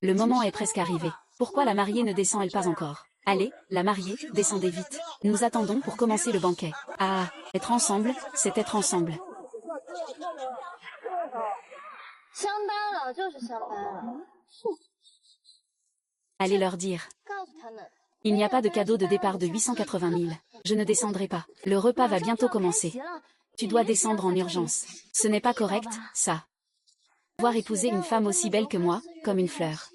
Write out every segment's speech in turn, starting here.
Le moment est presque arrivé. Pourquoi la mariée ne descend-elle pas encore? Allez, la mariée, descendez vite. Nous attendons pour commencer le banquet. Ah, être ensemble, c'est être ensemble. Allez leur dire. Il n'y a pas de cadeau de départ de 880 000. Je ne descendrai pas. Le repas va bientôt commencer. Tu dois descendre en urgence. Ce n'est pas correct, ça. Voir épouser une femme aussi belle que moi, comme une fleur.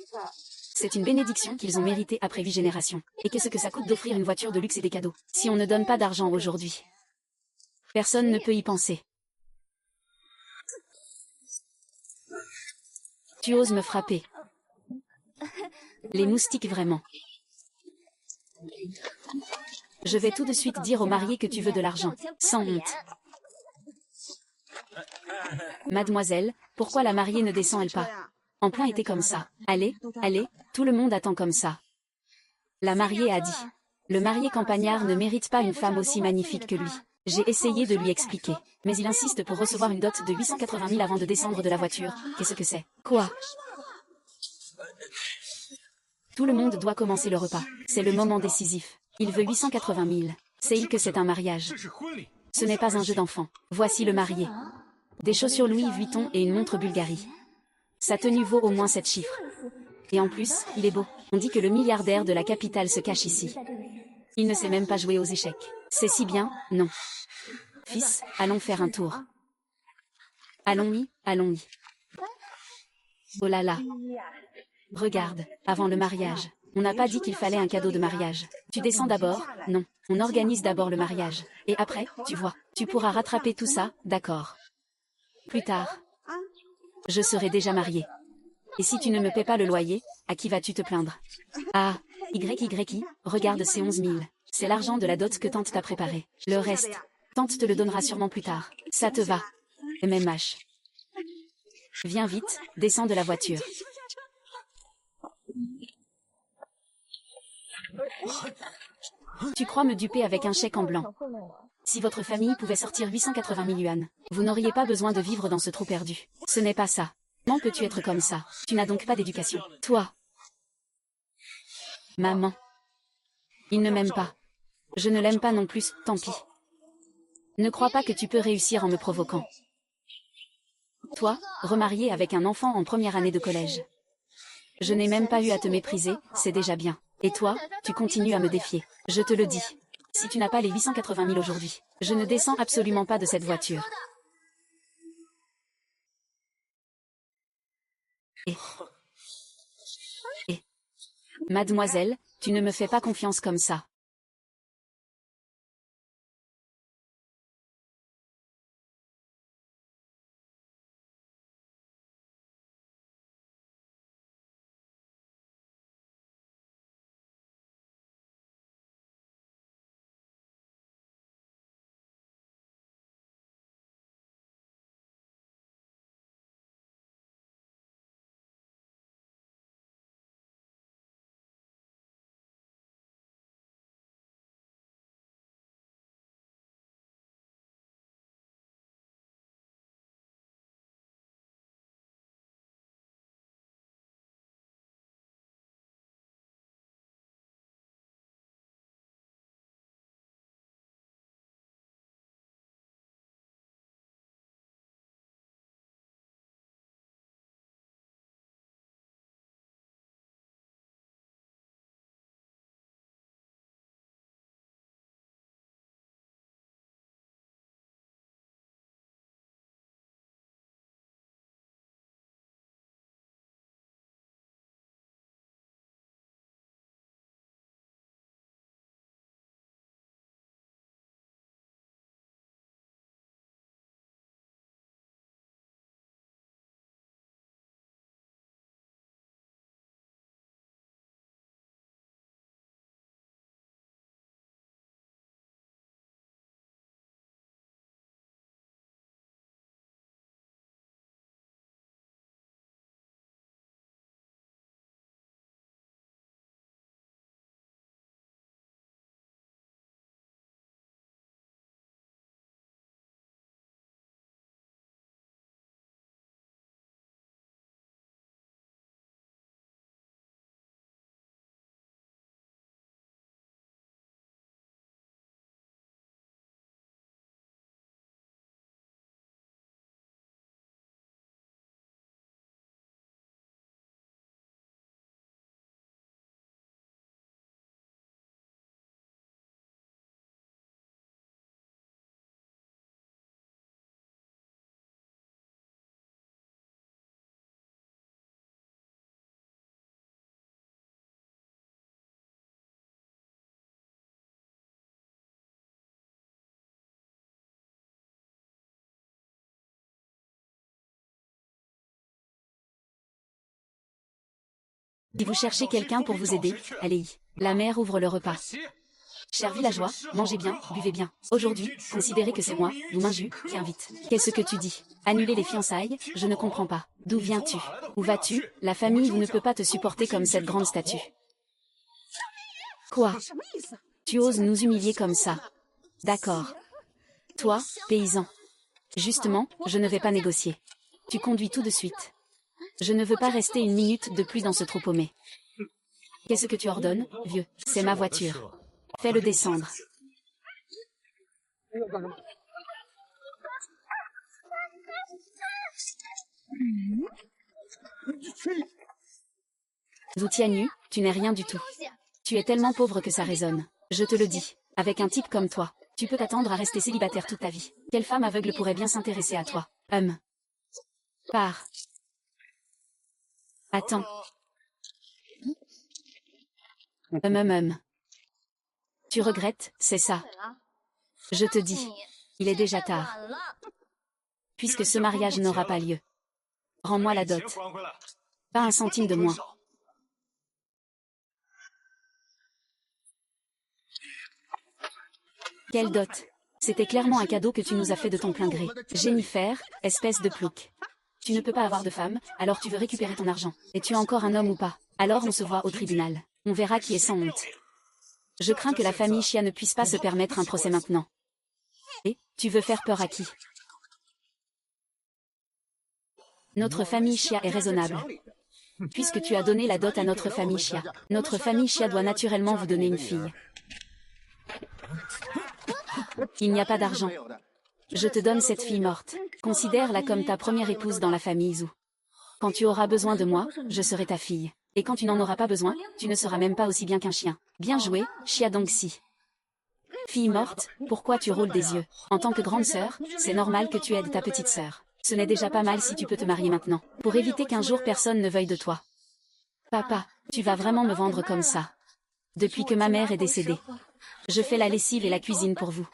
C'est une bénédiction qu'ils ont méritée après 8 générations. Et qu'est-ce que ça coûte d'offrir une voiture de luxe et des cadeaux, si on ne donne pas d'argent aujourd'hui? Personne ne peut y penser. Tu oses me frapper. Les moustiques vraiment. Je vais tout de suite dire au marié que tu veux de l'argent, sans honte. Mademoiselle, pourquoi la mariée ne descend-elle pas? En plein été comme ça. Allez, allez, tout le monde attend comme ça. La mariée a dit. Le marié campagnard ne mérite pas une femme aussi magnifique que lui. J'ai essayé de lui expliquer, mais il insiste pour recevoir une dot de 880 000 avant de descendre de la voiture. Qu'est-ce que c'est? Quoi? Tout le monde doit commencer le repas. C'est le moment décisif. Il veut 880 000. C'est-il que c'est un mariage? Ce n'est pas un jeu d'enfant. Voici le marié. Des chaussures Louis Vuitton et une montre Bulgarie. Sa tenue vaut au moins 7 chiffres. Et en plus, il est beau. On dit que le milliardaire de la capitale se cache ici. Il ne sait même pas jouer aux échecs. C'est si bien, non. Fils, allons faire un tour. Allons-y, allons-y. Oh là là. Regarde, avant le mariage. On n'a pas dit qu'il fallait un cadeau de mariage. Tu descends d'abord? Non. On organise d'abord le mariage. Et après, tu vois, tu pourras rattraper tout ça, d'accord. Plus tard. Je serai déjà mariée. Et si tu ne me paies pas le loyer, à qui vas-tu te plaindre? Ah, YYI, regarde ces 11 000. C'est l'argent de la dot que tante t'a préparé. Le reste, tante te le donnera sûrement plus tard. Ça te va? MMH. Viens vite, descends de la voiture. Tu crois me duper avec un chèque en blanc? Si votre famille pouvait sortir 880 000 yuan, vous n'auriez pas besoin de vivre dans ce trou perdu. Ce n'est pas ça. Comment peux-tu être comme ça? Tu n'as donc pas d'éducation. Toi. Maman. Il ne m'aime pas. Je ne l'aime pas non plus, tant pis. Ne crois pas que tu peux réussir en me provoquant. Toi, remarié avec un enfant en première année de collège. Je n'ai même pas eu à te mépriser, c'est déjà bien. Et toi, tu continues à me défier. Je te le dis. Si tu n'as pas les 880 000 aujourd'hui, je ne descends absolument pas de cette voiture. Et... Mademoiselle, tu ne me fais pas confiance comme ça. Si vous cherchez quelqu'un pour vous aider, allez-y. La mère ouvre le repas. Chers villageois, mangez bien, buvez bien. Aujourd'hui, considérez que c'est moi, Lu qui invite. Qu'est-ce que tu dis? Annuler les fiançailles? Je ne comprends pas. D'où viens-tu? Où vas-tu? La famille ne peut pas te supporter comme cette grande statue. Quoi? Tu oses nous humilier comme ça? D'accord. Toi, paysan. Justement, je ne vais pas négocier. Tu conduis tout de suite. Je ne veux pas rester une minute de plus dans ce trou paumé. Qu'est-ce que tu ordonnes, vieux? C'est ma voiture. Fais-le descendre. Zhu Tianyu, tu n'es rien du tout. Tu es tellement pauvre que ça résonne. Je te le dis, avec un type comme toi, tu peux t'attendre à rester célibataire toute ta vie. Quelle femme aveugle pourrait bien s'intéresser à toi? Pars. Attends. Tu regrettes, c'est ça? Je te dis, il est déjà tard. Puisque ce mariage n'aura pas lieu. Rends-moi la dot. Pas un centime de moins. Quelle dot? C'était clairement un cadeau que tu nous as fait de ton plein gré. Jennifer, espèce de plouc. Tu ne peux pas avoir de femme, alors tu veux récupérer ton argent. Et tu es encore un homme ou pas? Alors on se voit au tribunal. On verra qui est sans honte. Je crains que la famille Chia ne puisse pas se permettre un procès maintenant. Et, tu veux faire peur à qui? Notre famille Chia est raisonnable. Puisque tu as donné la dot à notre famille Chia, notre famille Chia doit naturellement vous donner une fille. Il n'y a pas d'argent. Je te donne cette fille morte. Considère-la comme ta première épouse dans la famille Zhu. Quand tu auras besoin de moi, je serai ta fille. Et quand tu n'en auras pas besoin, tu ne seras même pas aussi bien qu'un chien. Bien joué, Chia Dongxi. Fille morte, pourquoi tu roules des yeux? En tant que grande sœur, c'est normal que tu aides ta petite sœur. Ce n'est déjà pas mal si tu peux te marier maintenant, pour éviter qu'un jour personne ne veuille de toi. Papa, tu vas vraiment me vendre comme ça? Depuis que ma mère est décédée. Je fais la lessive et la cuisine pour vous.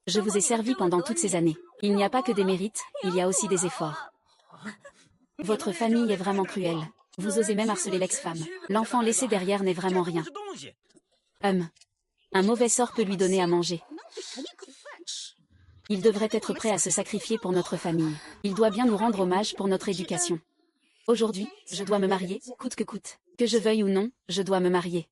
Je vous ai servi pendant toutes ces années. Il n'y a pas que des mérites, il y a aussi des efforts. Votre famille est vraiment cruelle. Vous osez même harceler l'ex-femme. L'enfant laissé derrière n'est vraiment rien. Un mauvais sort peut lui donner à manger. Il devrait être prêt à se sacrifier pour notre famille. Il doit bien nous rendre hommage pour notre éducation. Aujourd'hui, je dois me marier, coûte que coûte. Que je veuille ou non, je dois me marier.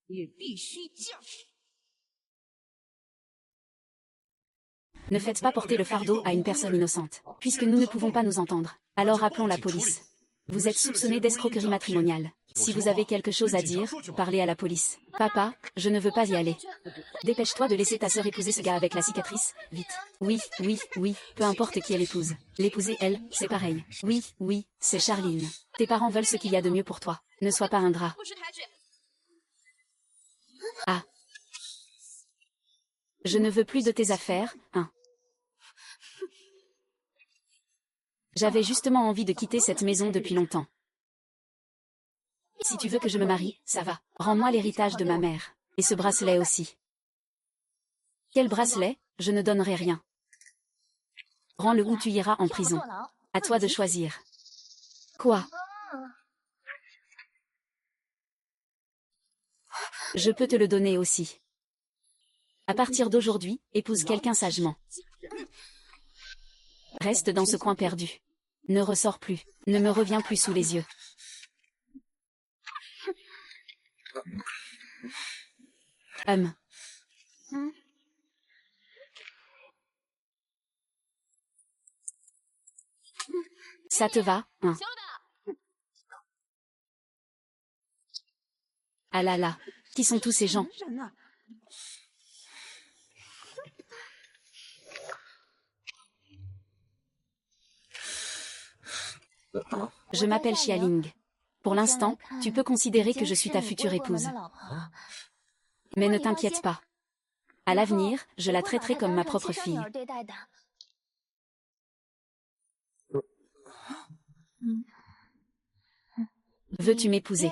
Ne faites pas porter le fardeau à une personne innocente. Puisque nous ne pouvons pas nous entendre, alors appelons la police. Vous êtes soupçonné d'escroquerie matrimoniale. Si vous avez quelque chose à dire, parlez à la police. Papa, je ne veux pas y aller. Dépêche-toi de laisser ta sœur épouser ce gars avec la cicatrice, vite. Oui, peu importe qui elle épouse. L'épouser, elle, c'est pareil. Oui, c'est Charline. Tes parents veulent ce qu'il y a de mieux pour toi. Ne sois pas ingrat. Ah. Je ne veux plus de tes affaires, hein. J'avais justement envie de quitter cette maison depuis longtemps. Si tu veux que je me marie, ça va. Rends-moi l'héritage de ma mère. Et ce bracelet aussi. Quel bracelet? Je ne donnerai rien. Rends-le ou tu iras en prison. À toi de choisir. Quoi? Je peux te le donner aussi. À partir d'aujourd'hui, épouse quelqu'un sagement. Reste dans ce coin perdu. Ne ressors plus. Ne me reviens plus sous les yeux. Ça te va, hein? Ah là là, qui sont tous ces gens? Je m'appelle Xialing. Pour l'instant, tu peux considérer que je suis ta future épouse. Mais ne t'inquiète pas. À l'avenir, je la traiterai comme ma propre fille. Veux-tu m'épouser?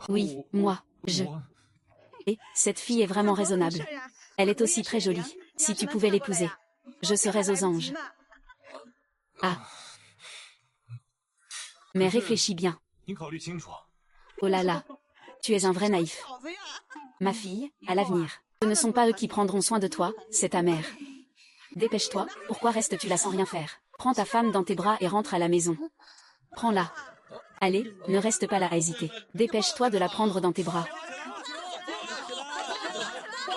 Oui, moi, je... Et, cette fille est vraiment raisonnable. Elle est aussi très jolie. Si tu pouvais l'épouser, je serais aux anges. Ah. Mais réfléchis bien. Oh là là. Tu es un vrai naïf. Ma fille, à l'avenir. Ce ne sont pas eux qui prendront soin de toi, c'est ta mère. Dépêche-toi, pourquoi restes-tu là sans rien faire? Prends ta femme dans tes bras et rentre à la maison. Prends-la. Allez, ne reste pas là à hésiter. Dépêche-toi de la prendre dans tes bras.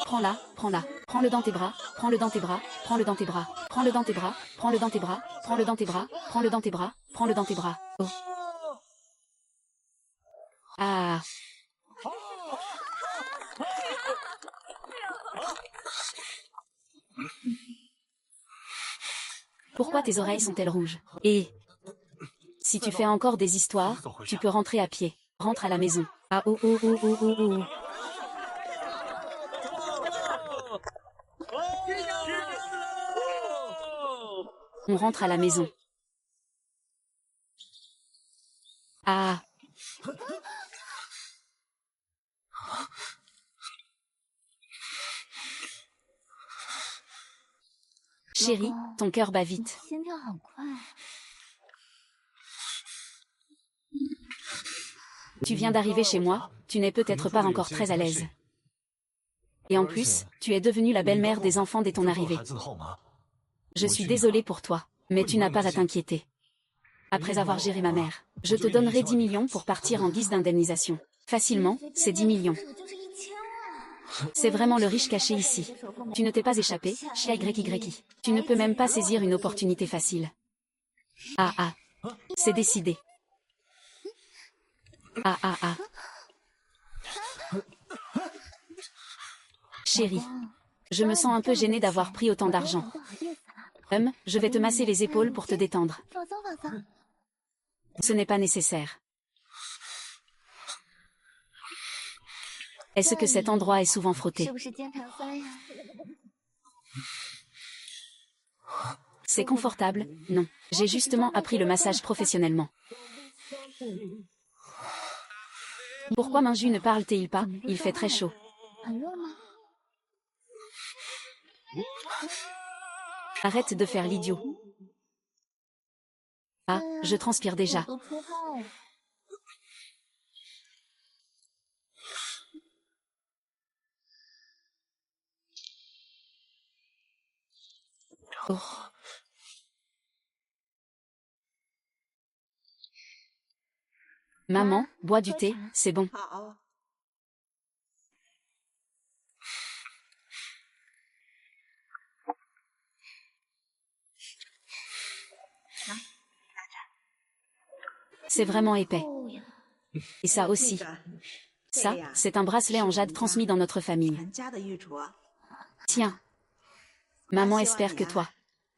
Prends-la, prends-la. Prends-le dans tes bras, prends-le dans tes bras, prends-le dans tes bras, prends-le dans tes bras, prends-le dans tes bras, prends-le dans tes bras, prends-le dans tes bras, prends-le dans tes bras. Oh. Ah. Pourquoi tes oreilles sont-elles rouges? Et si tu fais encore des histoires, tu peux rentrer à pied. Rentre à la maison. Ah oh oh oh oh oh oh. On rentre à la maison. Ah. Chérie, ton cœur bat vite. Tu viens d'arriver chez moi, tu n'es peut-être pas encore très à l'aise. Et en plus, tu es devenue la belle-mère des enfants dès ton arrivée. Je suis désolée pour toi, mais tu n'as pas à t'inquiéter. Après avoir géré ma mère, je te donnerai 10 millions pour partir en guise d'indemnisation. Facilement, c'est 10 millions. C'est vraiment le riche caché ici. Tu ne t'es pas échappé, chia YY. Tu ne peux même pas saisir une opportunité facile. Ah ah. C'est décidé. Ah ah ah. Chérie, je me sens un peu gênée d'avoir pris autant d'argent. Je vais te masser les épaules pour te détendre. Ce n'est pas nécessaire. Est-ce que cet endroit est souvent frotté? C'est confortable? Non. J'ai justement appris le massage professionnellement. Pourquoi Minju ne parle-t-il pas? Il fait très chaud. Arrête de faire l'idiot. Ah, je transpire déjà. Oh. Maman, bois du thé, c'est bon. C'est vraiment épais. Et ça aussi. Ça, c'est un bracelet en jade transmis dans notre famille. Tiens. Maman espère que toi,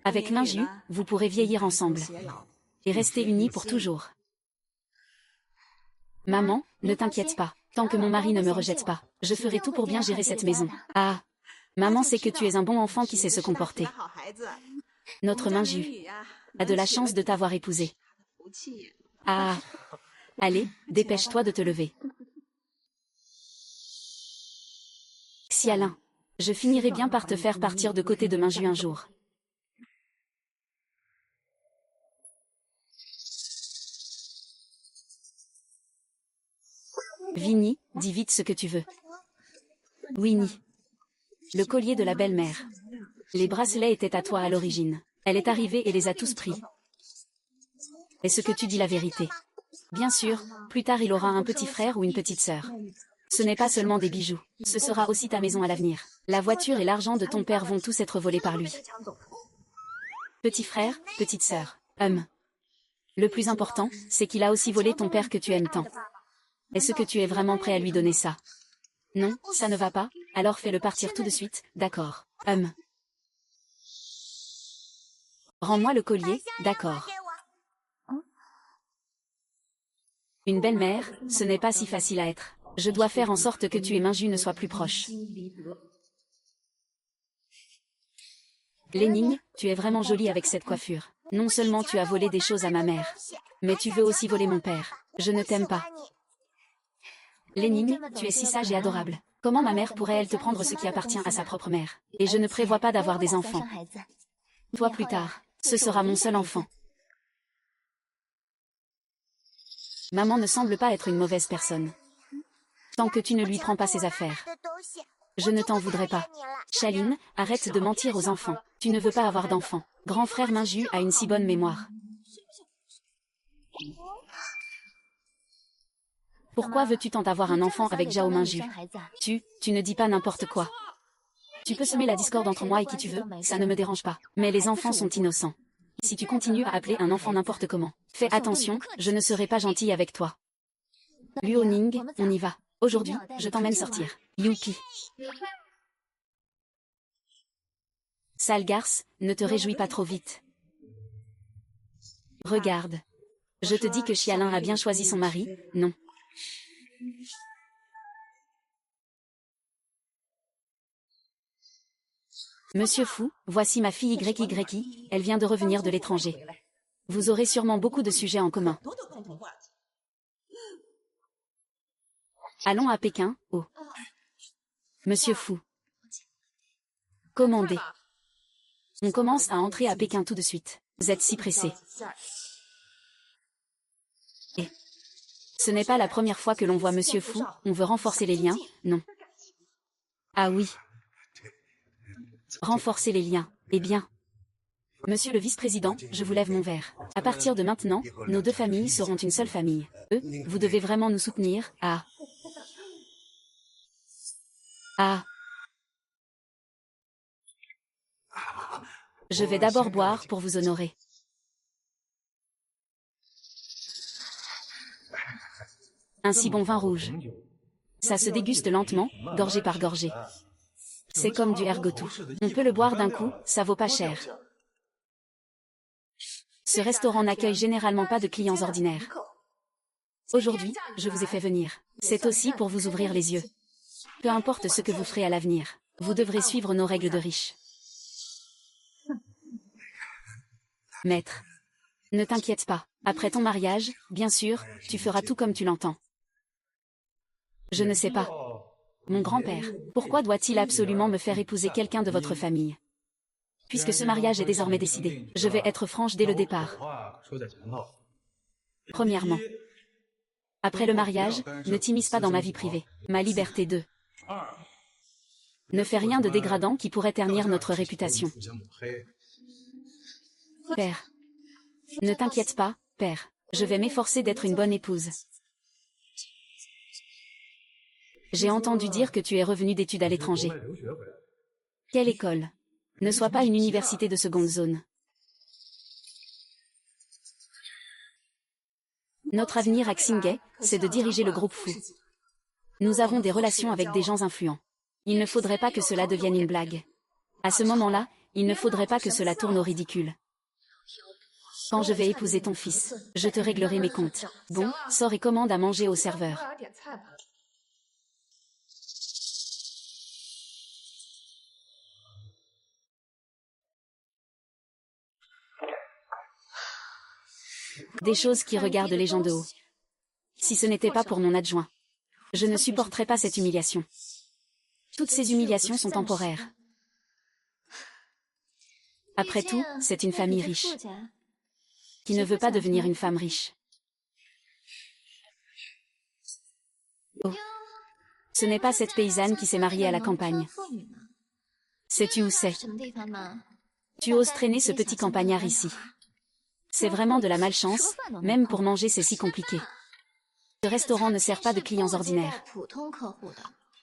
avec Minju, vous pourrez vieillir ensemble. Et rester unis pour toujours. Maman, ne t'inquiète pas. Tant que mon mari ne me rejette pas, je ferai tout pour bien gérer cette maison. Ah. Maman sait que tu es un bon enfant qui sait se comporter. Notre Minju a de la chance de t'avoir épousé. Ah. Allez, dépêche-toi de te lever. Xialin, je finirai bien par te faire partir de côté de Minju un jour. Vinny, dis vite ce que tu veux. Winnie. Le collier de la belle-mère. Les bracelets étaient à toi à l'origine. Elle est arrivée et les a tous pris. Est-ce que tu dis la vérité? Bien sûr, plus tard il aura un petit frère ou une petite sœur. Ce n'est pas seulement des bijoux, ce sera aussi ta maison à l'avenir. La voiture et l'argent de ton père vont tous être volés par lui. Petit frère, petite sœur. Le plus important, c'est qu'il a aussi volé ton père que tu aimes tant. Est-ce que tu es vraiment prêt à lui donner ça? Non, ça ne va pas, alors fais-le partir tout de suite, d'accord. Rends-moi le collier, d'accord. Une belle-mère, ce n'est pas si facile à être. Je dois faire en sorte que tu et Minju ne soient plus proches. Lénine, tu es vraiment jolie avec cette coiffure. Non seulement tu as volé des choses à ma mère, mais tu veux aussi voler mon père. Je ne t'aime pas. Lénine, tu es si sage et adorable. Comment ma mère pourrait-elle te prendre ce qui appartient à sa propre mère? Et je ne prévois pas d'avoir des enfants. Toi plus tard, ce sera mon seul enfant. Maman ne semble pas être une mauvaise personne. Tant que tu ne lui prends pas ses affaires. Je ne t'en voudrais pas. Shaline, arrête de mentir aux enfants. Tu ne veux pas avoir d'enfants. Grand frère Minju a une si bonne mémoire. Pourquoi veux-tu tant avoir un enfant avec Zhao Minju? Tu ne dis pas n'importe quoi. Tu peux semer la discorde entre moi et qui tu veux, ça ne me dérange pas. Mais les enfants sont innocents. Si tu continues à appeler un enfant n'importe comment, fais attention, je ne serai pas gentille avec toi. Luoning, on y va. Aujourd'hui, je t'emmène sortir. Yuki. Sale garce, ne te réjouis pas trop vite. Regarde. Je te dis que Xialin a bien choisi son mari, non. Monsieur Fu, voici ma fille YY, elle vient de revenir de l'étranger. Vous aurez sûrement beaucoup de sujets en commun. Allons à Pékin, oh. Monsieur Fu. Commandez. On commence à entrer à Pékin tout de suite. Vous êtes si pressé. Et ce n'est pas la première fois que l'on voit Monsieur Fu, on veut renforcer les liens, non. Ah oui. Renforcer les liens, eh bien. Monsieur le vice-président, je vous lève mon verre. À partir de maintenant, nos deux familles seront une seule famille. Vous devez vraiment nous soutenir, ah. Ah. Je vais d'abord boire pour vous honorer. Un si bon vin rouge. Ça se déguste lentement, gorgée par gorgée. C'est comme du ergotou. On peut le boire d'un coup, ça vaut pas cher. Ce restaurant n'accueille généralement pas de clients ordinaires. Aujourd'hui, je vous ai fait venir. C'est aussi pour vous ouvrir les yeux. Peu importe ce que vous ferez à l'avenir, vous devrez suivre nos règles de riches. Maître, ne t'inquiète pas. Après ton mariage, bien sûr, tu feras tout comme tu l'entends. Je ne sais pas. Mon grand-père, pourquoi doit-il absolument me faire épouser quelqu'un de votre famille? Puisque ce mariage est désormais décidé, je vais être franche dès le départ. Premièrement, après le mariage, ne t'immisce pas dans ma vie privée. Ma liberté de... Ne fais rien de dégradant qui pourrait ternir notre réputation. Père. Ne t'inquiète pas, père. Je vais m'efforcer d'être une bonne épouse. J'ai entendu dire que tu es revenu d'études à l'étranger. Quelle école? Ne sois pas une université de seconde zone. Notre avenir à Xingay, c'est de diriger le groupe Fu. Nous avons des relations avec des gens influents. Il ne faudrait pas que cela devienne une blague. À ce moment-là, il ne faudrait pas que cela tourne au ridicule. Quand je vais épouser ton fils, je te réglerai mes comptes. Bon, sors et commande à manger au serveur. Des choses qui regardent les gens de haut. Si ce n'était pas pour mon adjoint, je ne supporterais pas cette humiliation. Toutes ces humiliations sont temporaires. Après tout, c'est une famille riche, qui ne veut pas devenir une femme riche. Oh. Ce n'est pas cette paysanne qui s'est mariée à la campagne. Sais-tu où c'est? Tu oses traîner ce petit campagnard ici. C'est vraiment de la malchance, même pour manger c'est si compliqué. Ce restaurant ne sert pas de clients ordinaires.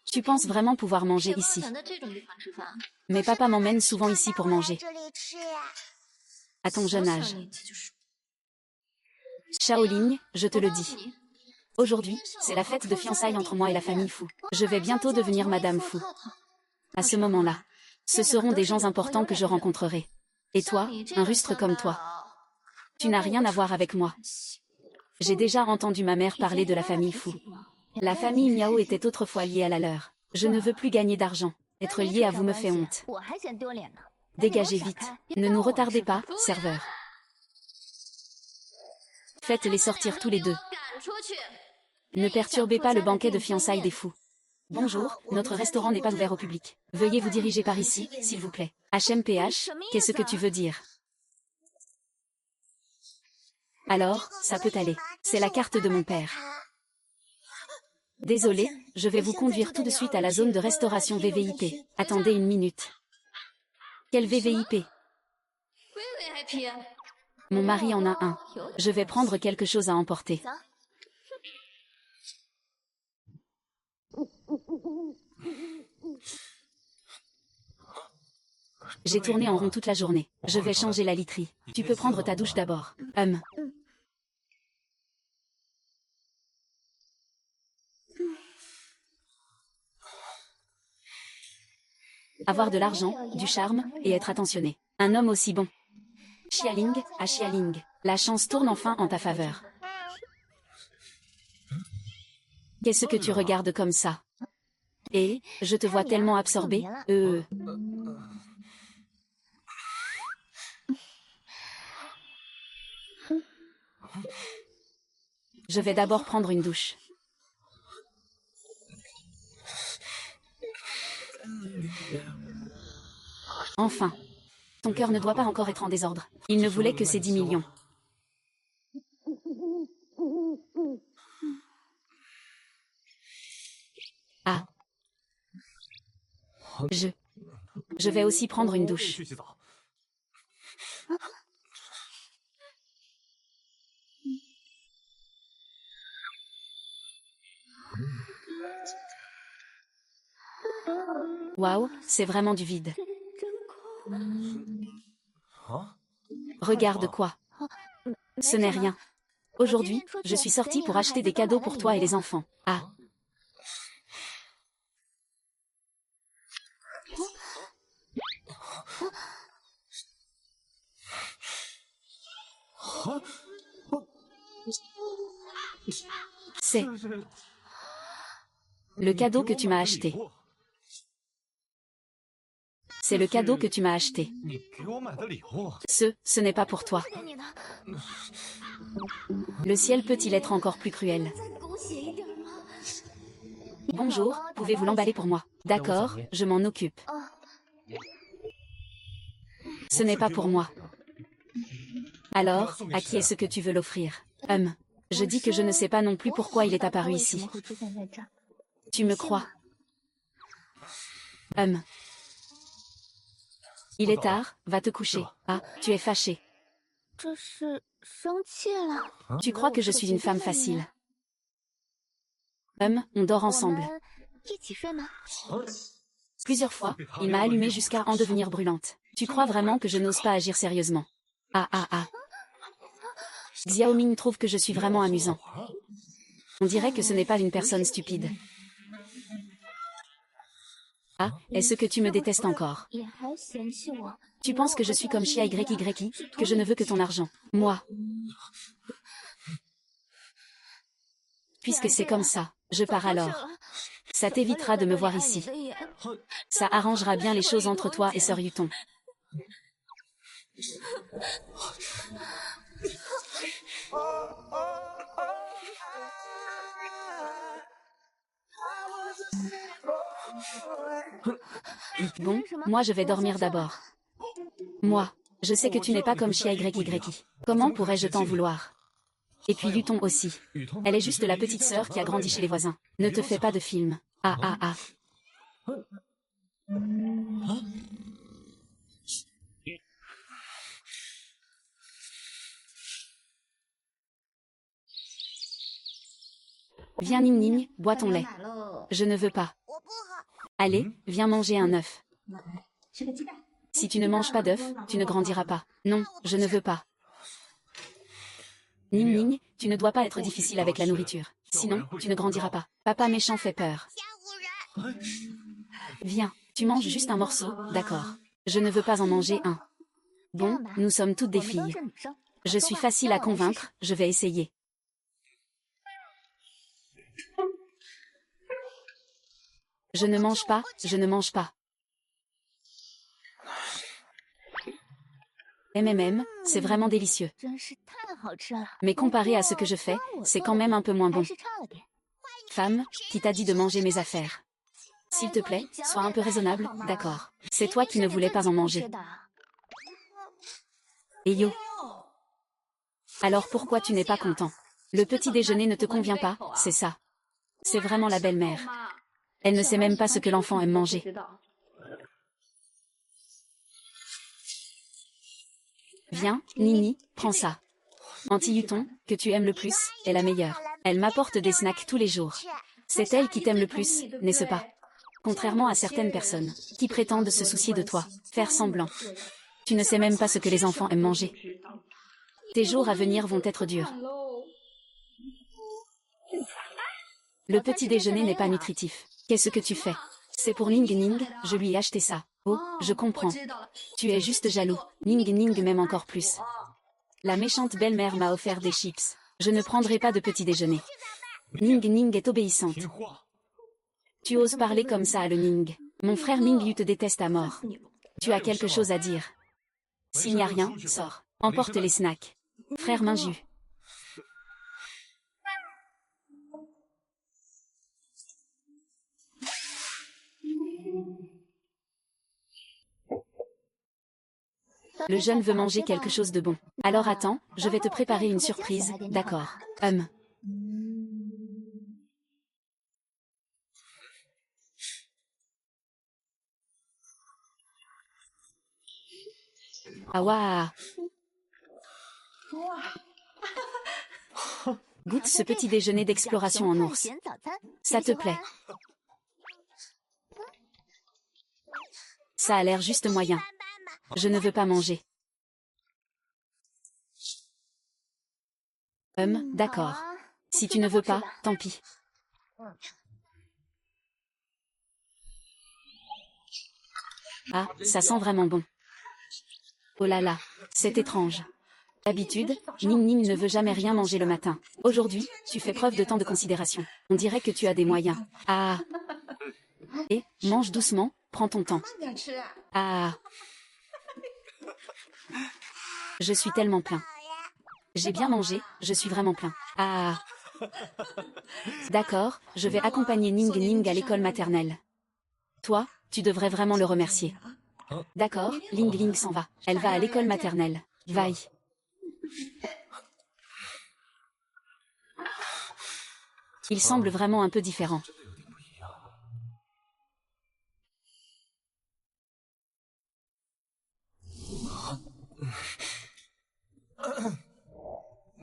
Tu penses vraiment pouvoir manger ici? Mais papa m'emmène souvent ici pour manger. À ton jeune âge. Shaoling, je te le dis. Aujourd'hui, c'est la fête de fiançailles entre moi et la famille Fu. Je vais bientôt devenir Madame Fu. À ce moment-là, ce seront des gens importants que je rencontrerai. Et toi, un rustre comme toi. Tu n'as rien à voir avec moi. J'ai déjà entendu ma mère parler de la famille Fu. La famille Miao était autrefois liée à la leur. Je ne veux plus gagner d'argent. Être lié à vous me fait honte. Dégagez vite. Ne nous retardez pas, serveur. Faites-les sortir tous les deux. Ne perturbez pas le banquet de fiançailles des fous. Bonjour, notre restaurant n'est pas ouvert au public. Veuillez vous diriger par ici, s'il vous plaît. HMPH, qu'est-ce que tu veux dire? Alors, ça peut aller. C'est la carte de mon père. Désolé, je vais vous conduire tout de suite à la zone de restauration VVIP. Attendez une minute. Quel VVIP? Mon mari en a un. Je vais prendre quelque chose à emporter. J'ai tourné en rond toute la journée. Je vais changer la literie. Tu peux prendre ta douche d'abord. Avoir de l'argent, du charme, et être attentionné. Un homme aussi bon. Xialing, à Xialing. La chance tourne enfin en ta faveur. Qu'est-ce que tu regardes comme ça? Et, je te vois tellement absorbé, Je vais d'abord prendre une douche. Enfin. Ton cœur ne doit pas encore être en désordre. Il ne voulait que ses 10 millions. Ah. Je vais aussi prendre une douche. Waouh, c'est vraiment du vide. Regarde quoi. Ce n'est rien. Aujourd'hui, je suis sortie pour acheter des cadeaux pour toi et les enfants. Ah. C'est le cadeau que tu m'as acheté. C'est le cadeau que tu m'as acheté. Ce n'est pas pour toi. Le ciel peut-il être encore plus cruel? Bonjour, pouvez-vous l'emballer pour moi? D'accord, je m'en occupe. Ce n'est pas pour moi. Alors, à qui est-ce que tu veux l'offrir? Je dis que je ne sais pas non plus pourquoi il est apparu ici. Tu me crois? Il est tard, va te coucher. Ah, tu es fâché. Tu crois que je suis une femme facile? On dort ensemble. Plusieurs fois, il m'a allumée jusqu'à en devenir brûlante. Tu crois vraiment que je n'ose pas agir sérieusement? Ah. Xiaoming trouve que je suis vraiment amusant. On dirait que ce n'est pas une personne stupide. Ah, est-ce que tu me détestes encore? Tu penses que je suis comme Xia YY, que je ne veux que ton argent? Moi. Puisque c'est comme ça, je pars alors. Ça t'évitera de me voir ici. Ça arrangera bien les choses entre toi et Sœur Yuton. Bon, moi je vais dormir d'abord. Moi, je sais que tu n'es pas comme Xia YY. Comment pourrais-je t'en vouloir? Et puis Yuton aussi. Elle est juste la petite sœur qui a grandi chez les voisins. Ne te fais pas de film. Ah. Viens Ning Ning, bois ton lait. Je ne veux pas. Allez, viens manger un œuf. Si tu ne manges pas d'œuf, tu ne grandiras pas. Non, je ne veux pas. Ning Ning, tu ne dois pas être difficile avec la nourriture. Sinon, tu ne grandiras pas. Papa méchant fait peur. Viens, tu manges juste un morceau, d'accord. Je ne veux pas en manger un. Bon, nous sommes toutes des filles. Je suis facile à convaincre, je vais essayer. Je ne mange pas, je ne mange pas. C'est vraiment délicieux. Mais comparé à ce que je fais, c'est quand même un peu moins bon. Femme, qui t'a dit de manger mes affaires? S'il te plaît, sois un peu raisonnable, d'accord. C'est toi qui ne voulais pas en manger. Et yo. Alors pourquoi tu n'es pas content? Le petit déjeuner ne te convient pas, c'est ça. C'est vraiment la belle-mère. Elle ne sait même pas ce que l'enfant aime manger. Viens, Nini, prends ça. Anti-Huton, que tu aimes le plus, est la meilleure. Elle m'apporte des snacks tous les jours. C'est elle qui t'aime le plus, n'est-ce pas? Contrairement à certaines personnes, qui prétendent se soucier de toi, faire semblant. Tu ne sais même pas ce que les enfants aiment manger. Tes jours à venir vont être durs. Le petit déjeuner n'est pas nutritif. Qu'est-ce que tu fais? C'est pour Ning Ning, je lui ai acheté ça. Oh, je comprends. Tu es juste jaloux. Ning Ning m'aime encore plus. La méchante belle-mère m'a offert des chips. Je ne prendrai pas de petit déjeuner. Ning Ning est obéissante. Tu oses parler comme ça à le Ning. Mon frère Ning Yu te déteste à mort. Tu as quelque chose à dire. S'il n'y a rien, sors. Emporte les snacks. Frère Minju. Le jeune veut manger quelque chose de bon. Alors attends, je vais te préparer une surprise, d'accord. Ah waouh. Goûte ce petit déjeuner d'exploration en ours. Ça te plaît? Ça a l'air juste moyen. Je ne veux pas manger. D'accord. Si tu ne veux pas, tant pis. Ah, ça sent vraiment bon. Oh là là, c'est étrange. D'habitude, Ning Ning ne veut jamais rien manger le matin. Aujourd'hui, tu fais preuve de tant de considération. On dirait que tu as des moyens. Ah. Et, mange doucement, prends ton temps. Ah. Je suis tellement plein. J'ai bien mangé, je suis vraiment plein. Ah. D'accord, je vais accompagner Ning Ning à l'école maternelle. Toi, tu devrais vraiment le remercier. D'accord, Ling Ling s'en va. Elle va à l'école maternelle. Vaille. Il semble vraiment un peu différent.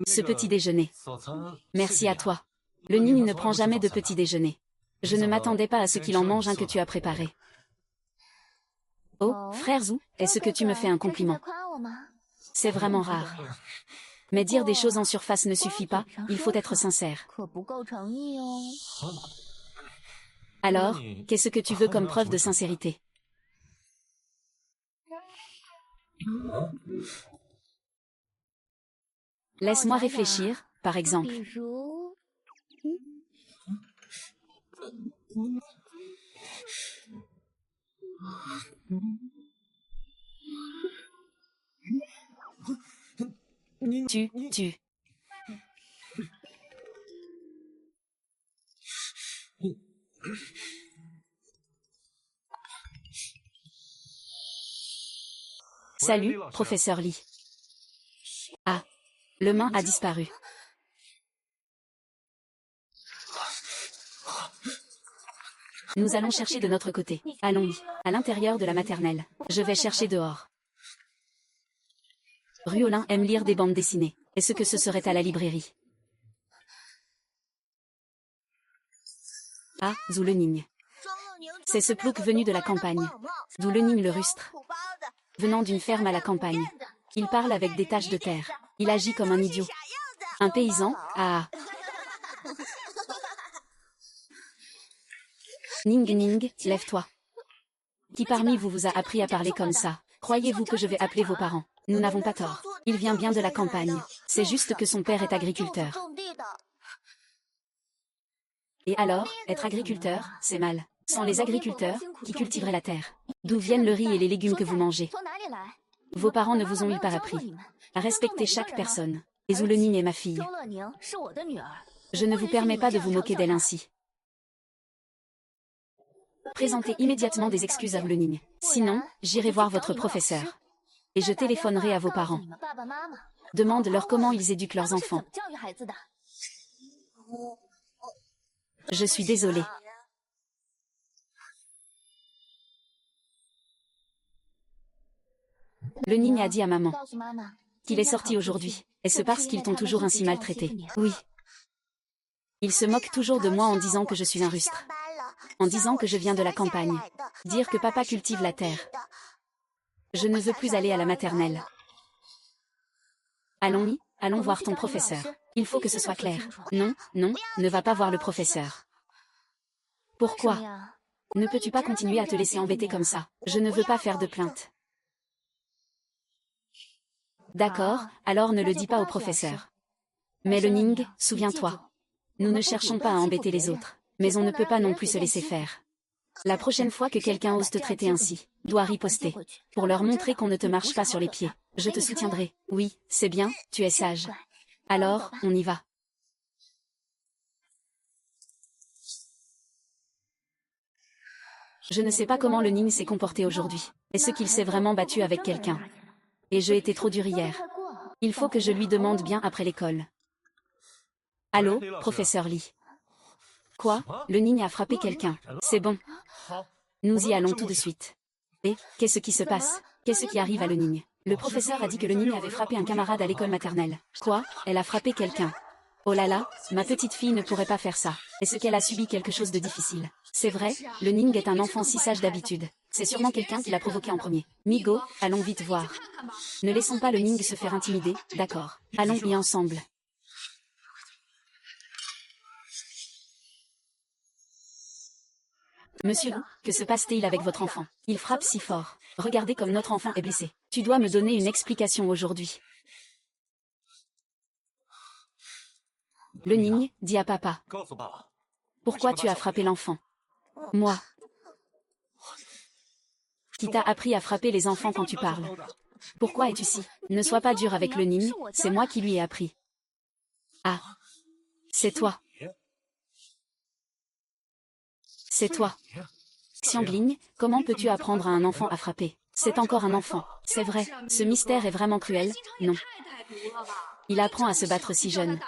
Ce petit déjeuner. Merci à toi. Le Ning ne prend jamais de petit déjeuner. Je ne m'attendais pas à ce qu'il en mange un que tu as préparé. Oh, frère Zhu, est-ce que tu me fais un compliment? C'est vraiment rare. Mais dire des choses en surface ne suffit pas, il faut être sincère. Alors, qu'est-ce que tu veux comme preuve de sincérité? Laisse-moi réfléchir, par exemple. Tu. Salut, professeur Lee. Ah, le main a disparu. Nous allons chercher de notre côté. Allons-y, à l'intérieur de la maternelle. Je vais chercher dehors. Ruolin aime lire des bandes dessinées. Est-ce que ce serait à la librairie? Ah, Zhu le Ning. C'est ce plouc venu de la campagne. D'où le Ning le rustre. Venant d'une ferme à la campagne. Il parle avec des taches de terre. Il agit comme un idiot. Un paysan, ah. Ning Ning, lève-toi. Qui parmi vous vous a appris à parler comme ça? Croyez-vous que je vais appeler vos parents? Nous n'avons pas tort. Il vient bien de la campagne. C'est juste que son père est agriculteur. Et alors, être agriculteur, c'est mal. Sans les agriculteurs, qui cultiveraient la terre? D'où viennent le riz et les légumes que vous mangez? Vos parents ne vous ont-ils pas appris à respecter chaque personne? Et Zhu le Ning est ma fille. Je ne vous permets pas de vous moquer d'elle ainsi. Présentez immédiatement des excuses à Zhu le Ning. Sinon, j'irai voir votre professeur. Et je téléphonerai à vos parents. Demande-leur comment ils éduquent leurs enfants. Je suis désolée. Le Ning a dit à maman qu'il est sorti aujourd'hui. Est-ce parce qu'ils t'ont toujours ainsi maltraité? Oui. Ils se moquent toujours de moi en disant que je suis un rustre. En disant que je viens de la campagne. Dire que papa cultive la terre. Je ne veux plus aller à la maternelle. Allons, allons voir ton professeur. Il faut que ce soit clair. Non, non, ne va pas voir le professeur. Pourquoi? Ne peux-tu pas continuer à te laisser embêter comme ça? Je ne veux pas faire de plainte. D'accord, alors ne le dis pas au professeur. Mais le Ning, souviens-toi. Nous ne cherchons pas à embêter les autres. Mais on ne peut pas non plus se laisser faire. La prochaine fois que quelqu'un ose te traiter ainsi, dois riposter. Pour leur montrer qu'on ne te marche pas sur les pieds. Je te soutiendrai. Oui, c'est bien, tu es sage. Alors, on y va. Je ne sais pas comment le Ning s'est comporté aujourd'hui. Est-ce qu'il s'est vraiment battu avec quelqu'un? Et je étais trop dur hier. Il faut que je lui demande bien après l'école. Allô, professeur Lee. Quoi? Le Ning a frappé quelqu'un. C'est bon. Nous y allons tout de suite. Et, qu'est-ce qui se passe? Qu'est-ce qui arrive à le Ning? Le professeur a dit que le Ning avait frappé un camarade à l'école maternelle. Quoi? Elle a frappé quelqu'un. Oh là là, ma petite fille ne pourrait pas faire ça. Est-ce qu'elle a subi quelque chose de difficile? C'est vrai, le Ning est un enfant si sage d'habitude. C'est sûrement quelqu'un qui l'a provoqué en premier. Migo, allons vite voir. Ne laissons pas le Ning se faire intimider, d'accord. Allons y ensemble. Monsieur, que se passe-t-il avec votre enfant? Il frappe si fort. Regardez comme notre enfant est blessé. Tu dois me donner une explication aujourd'hui. Le Ning dit à papa. Pourquoi tu as frappé l'enfant? Moi. Qui t'a appris à frapper les enfants quand tu parles? Pourquoi es-tu si? Ne sois pas dur avec le Ning, c'est moi qui lui ai appris. Ah. C'est toi. C'est toi. Xiangling, comment peux-tu apprendre à un enfant à frapper? C'est encore un enfant. C'est vrai, ce mystère est vraiment cruel, non? Il apprend à se battre si jeune.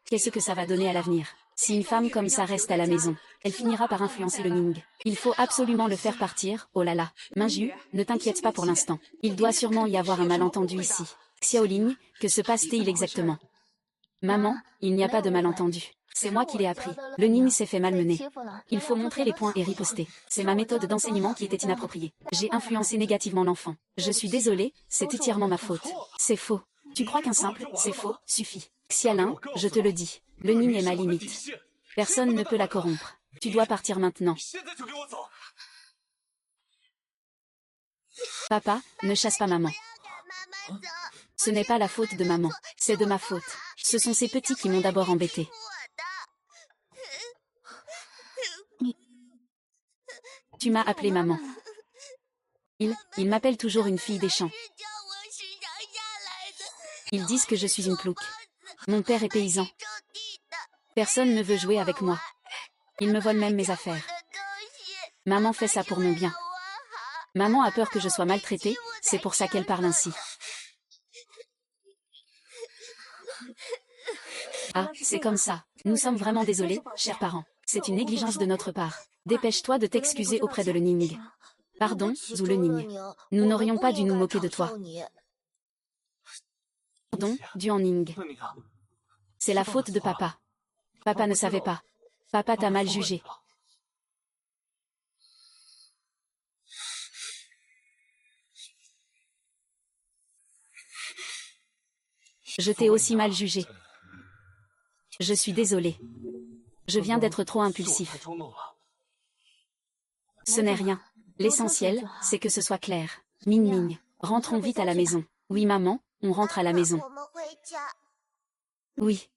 Qu'est-ce que ça va donner à l'avenir? Si une femme comme ça reste à la maison, elle finira par influencer le Ning. Il faut absolument le faire partir, oh là là. Minju, ne t'inquiète pas pour l'instant. Il doit sûrement y avoir un malentendu ici. Xiaoling, que se passe-t-il exactement? Maman, il n'y a pas de malentendu. C'est moi qui l'ai appris. Le Ning s'est fait malmener. Il faut montrer les points et riposter. C'est ma méthode d'enseignement qui était inappropriée. J'ai influencé négativement l'enfant. Je suis désolée, c'est entièrement ma faute. C'est faux. Tu crois qu'un simple « c'est faux » suffit? Xialin, je te le dis. Le Ning est ma limite. Personne ne peut la corrompre. Tu dois partir maintenant. Papa, ne chasse pas maman. Ce n'est pas la faute de maman, c'est de ma faute. Ce sont ces petits qui m'ont d'abord embêté. Tu m'as appelé maman. Il m'appelle toujours une fille des champs. Ils disent que je suis une plouc. Mon père est paysan. Personne ne veut jouer avec moi. Ils me volent même mes affaires. Maman fait ça pour mon bien. Maman a peur que je sois maltraitée, c'est pour ça qu'elle parle ainsi. Ah, c'est comme ça. Nous sommes vraiment désolés, chers parents. C'est une négligence de notre part. Dépêche-toi de t'excuser auprès de le Ning. Pardon, Zhu le Ning. Nous n'aurions pas dû nous moquer de toi. Pardon, Duan Ning. C'est la faute de papa. Papa ne savait pas. Papa t'a mal jugé. Je t'ai aussi mal jugé. Je suis désolée. Je viens d'être trop impulsif. Ce n'est rien. L'essentiel, c'est que ce soit clair. Ming Ming, rentrons vite à la maison. Oui maman, on rentre à la maison. Oui.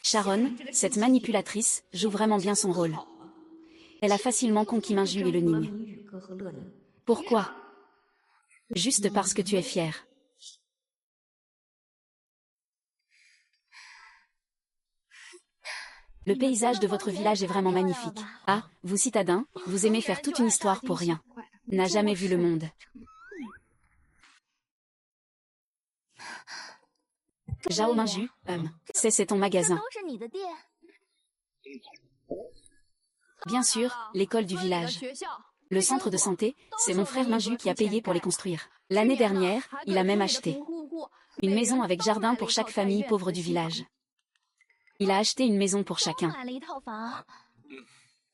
Sharon, cette manipulatrice, joue vraiment bien son rôle. Elle a facilement conquis Minju et le Ning. Pourquoi? Juste parce que tu es fière. Le paysage de votre village est vraiment magnifique. Ah, vous citadins, vous aimez faire toute une histoire pour rien. N'a jamais vu le monde. Zhao Minju, c'est ton magasin. Bien sûr, l'école du village. Le centre de santé, c'est mon frère Minju qui a payé pour les construire. L'année dernière, il a même acheté une maison avec jardin pour chaque famille pauvre du village. Il a acheté une maison pour chacun.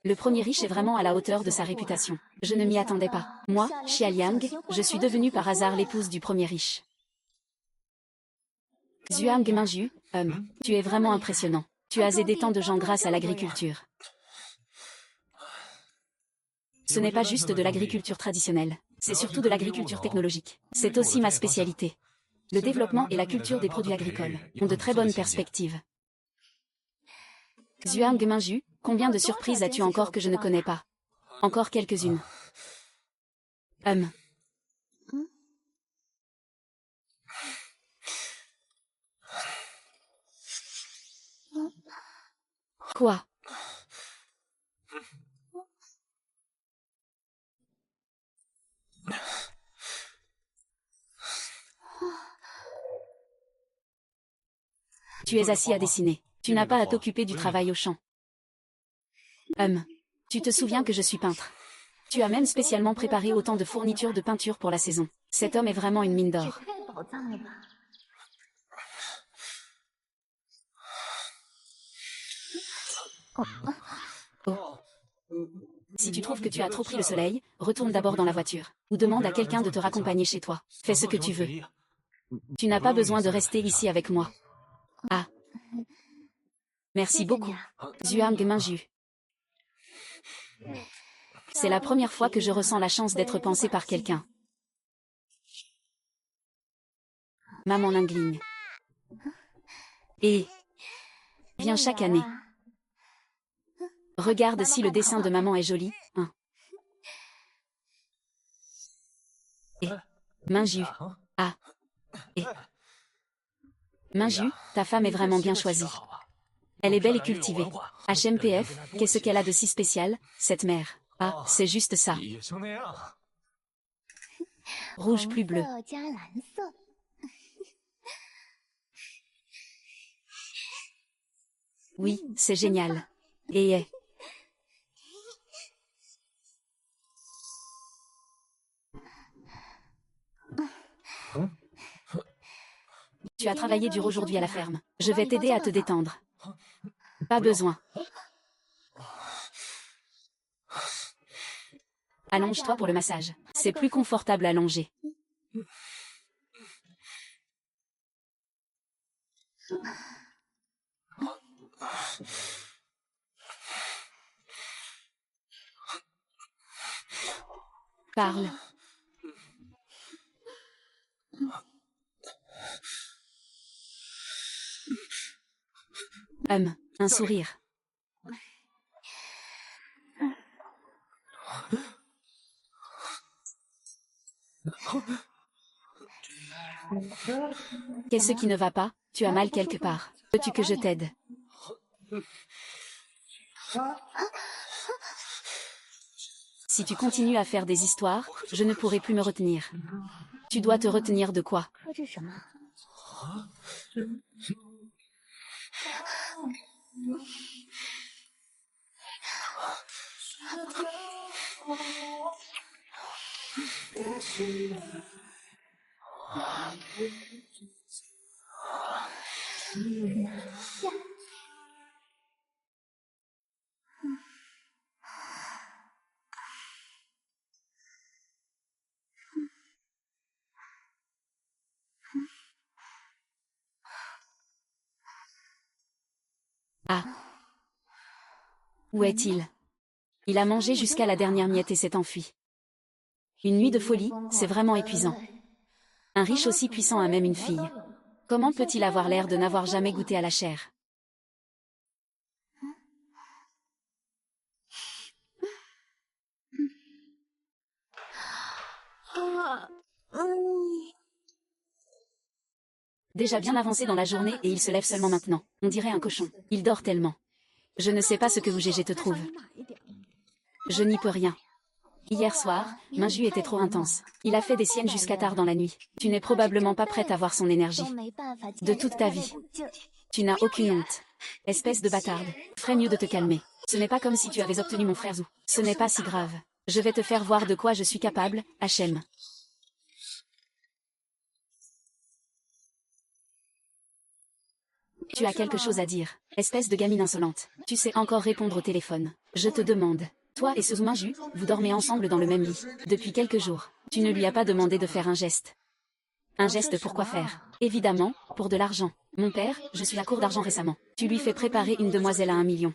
Le premier riche est vraiment à la hauteur de sa réputation. Je ne m'y attendais pas. Moi, Xia Liang, je suis devenue par hasard l'épouse du premier riche. Zhuang Minju, tu es vraiment impressionnant. Tu as aidé tant de gens grâce à l'agriculture. Ce n'est pas juste de l'agriculture traditionnelle, c'est surtout de l'agriculture technologique. C'est aussi ma spécialité. Le développement et la culture des produits agricoles ont de très bonnes perspectives. Zhuang Minju, combien de surprises as-tu encore que je ne connais pas? Encore quelques-unes. Quoi? Tu es assis à dessiner. Tu n'as pas à t'occuper du travail au champ. Tu te souviens que je suis peintre. Tu as même spécialement préparé autant de fournitures de peinture pour la saison. Cet homme est vraiment une mine d'or. Oh. Si tu trouves que tu as trop pris le soleil, retourne d'abord dans la voiture. Ou demande à quelqu'un de te raccompagner chez toi. Fais ce que tu veux. Tu n'as pas besoin de rester ici avec moi. Ah. Merci beaucoup. Zhuang Minju. C'est la première fois que je ressens la chance d'être pensée par quelqu'un. Maman Lingling. Et viens chaque année. Regarde si le dessin de maman est joli, hein. Et Minju. Ah. Et Minju, ta femme est vraiment bien choisie. Elle est belle et cultivée. HMPF, qu'est-ce qu'elle a de si spécial, cette mère? Ah, c'est juste ça. Rouge plus bleu. Oui, c'est génial. Et tu as travaillé dur aujourd'hui à la ferme. Je vais t'aider à te détendre. Pas besoin. Allonge-toi pour le massage. C'est plus confortable allongé. Parle. Un sourire. Qu'est-ce qui ne va pas? Tu as mal quelque part. Veux-tu que je t'aide? Si tu continues à faire des histoires, je ne pourrai plus me retenir. Tu dois te retenir de quoi? Ah. Où est-il? Il a mangé jusqu'à la dernière miette et s'est enfui. Une nuit de folie, c'est vraiment épuisant. Un riche aussi puissant a même une fille. Comment peut-il avoir l'air de n'avoir jamais goûté à la chair? Déjà bien avancé dans la journée et il se lève seulement maintenant. On dirait un cochon. Il dort tellement. Je ne sais pas ce que vous GG te trouve. Je n'y peux rien. Hier soir, Minju était trop intense. Il a fait des siennes jusqu'à tard dans la nuit. Tu n'es probablement pas prête à voir son énergie. De toute ta vie. Tu n'as aucune honte. Espèce de bâtarde. Ferais mieux de te calmer. Ce n'est pas comme si tu avais obtenu mon frère Zou. Ce n'est pas si grave. Je vais te faire voir de quoi je suis capable, Hachem. Tu as quelque chose à dire. Espèce de gamine insolente. Tu sais encore répondre au téléphone. Je te demande. Toi et ce Minju, vous dormez ensemble dans le même lit. Depuis quelques jours. Tu ne lui as pas demandé de faire un geste. Un geste pour quoi faire? Évidemment, pour de l'argent. Mon père, je suis à court d'argent récemment. Tu lui fais préparer une demoiselle à 1 million.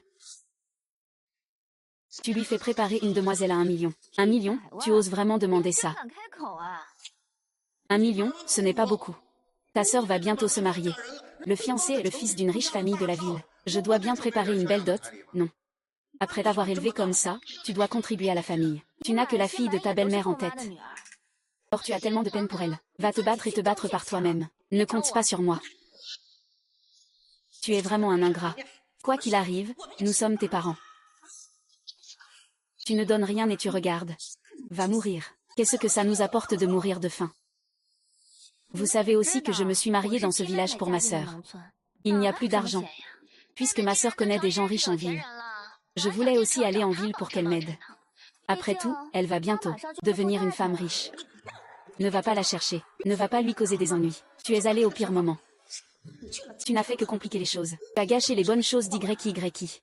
Tu lui fais préparer une demoiselle à 1 million. 1 million, tu oses vraiment demander ça? 1 million, ce n'est pas beaucoup. Ta sœur va bientôt se marier. Le fiancé est le fils d'une riche famille de la ville. Je dois bien préparer une belle dot, non? Après t'avoir élevé comme ça, tu dois contribuer à la famille. Tu n'as que la fille de ta belle-mère en tête. Or tu as tellement de peine pour elle. Va te battre et te battre par toi-même. Ne compte pas sur moi. Tu es vraiment un ingrat. Quoi qu'il arrive, nous sommes tes parents. Tu ne donnes rien et tu regardes. Va mourir. Qu'est-ce que ça nous apporte de mourir de faim? Vous savez aussi que je me suis mariée dans ce village pour ma sœur. Il n'y a plus d'argent. Puisque ma sœur connaît des gens riches en ville. Je voulais aussi aller en ville pour qu'elle m'aide. Après tout, elle va bientôt devenir une femme riche. Ne va pas la chercher. Ne va pas lui causer des ennuis. Tu es allé au pire moment. Tu n'as fait que compliquer les choses. Tu as gâché les bonnes choses d'YY.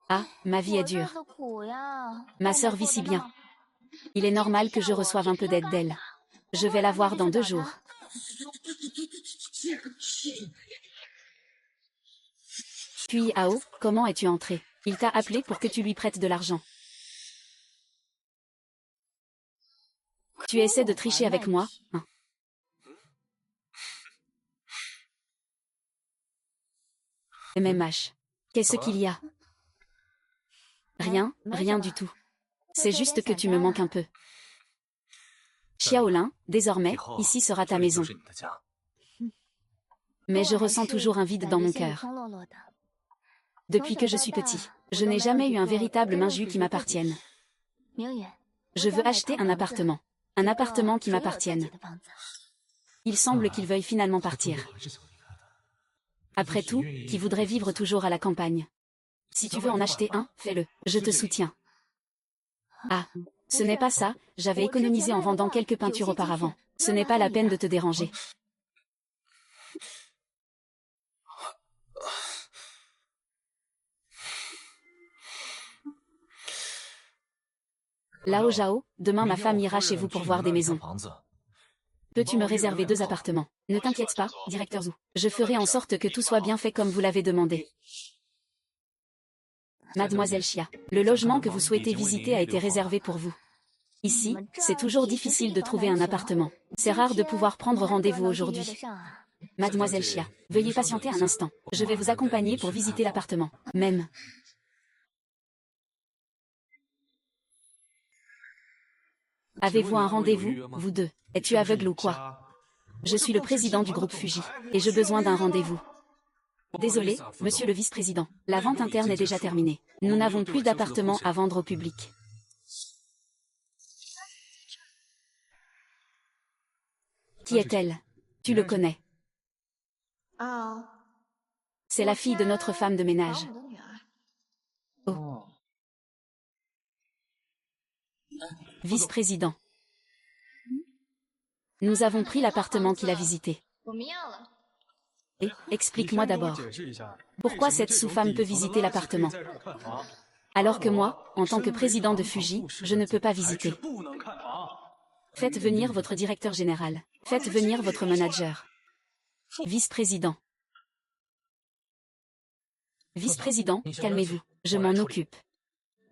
Ah, ma vie est dure. Ma sœur vit si bien. Il est normal que je reçoive un peu d'aide d'elle. Je vais la voir dans 2 jours. Puis Ao, comment es-tu entré? Il t'a appelé pour que tu lui prêtes de l'argent. Tu essaies de tricher avec moi, hein? MMH. Qu'est-ce qu'il y a? Rien, rien du tout. C'est juste que tu me manques un peu. Xiaolin, désormais, ici sera ta maison. Mais je ressens toujours un vide dans mon cœur. Depuis que je suis petit, je n'ai jamais eu un véritable Minju qui m'appartienne. Je veux acheter un appartement. Un appartement qui m'appartienne. Il semble qu'il veuille finalement partir. Après tout, qui voudrait vivre toujours à la campagne? Si tu veux en acheter un, fais-le. Je te soutiens. Ah, ce n'est pas ça, j'avais économisé en vendant quelques peintures auparavant. Ce n'est pas la peine de te déranger. Lao Zhao, demain ma femme ira chez vous pour voir des maisons. Peux-tu me réserver 2 appartements? Ne t'inquiète pas, directeur Zou. Je ferai en sorte que tout soit bien fait comme vous l'avez demandé. Mademoiselle Xia, le logement que vous souhaitez visiter a été réservé pour vous. Ici, c'est toujours difficile de trouver un appartement. C'est rare de pouvoir prendre rendez-vous aujourd'hui. Mademoiselle Xia, veuillez patienter un instant. Je vais vous accompagner pour visiter l'appartement. Même. Avez-vous un rendez-vous, vous deux? Es-tu aveugle ou quoi? Je suis le président du groupe Fuji, et j'ai besoin d'un rendez-vous. Désolé, monsieur le vice-président, la vente interne est déjà terminée. Nous n'avons plus d'appartements à vendre au public. Qui est-elle? Tu le connais. C'est la fille de notre femme de ménage. Oh. Vice-président. Nous avons pris l'appartement qu'il a visité. Et, explique-moi d'abord. Pourquoi cette sous-femme peut visiter l'appartement? Alors que moi, en tant que président de Fuji, je ne peux pas visiter. Faites venir votre directeur général. Faites venir votre manager. Vice-président. Vice-président, calmez-vous. Je m'en occupe.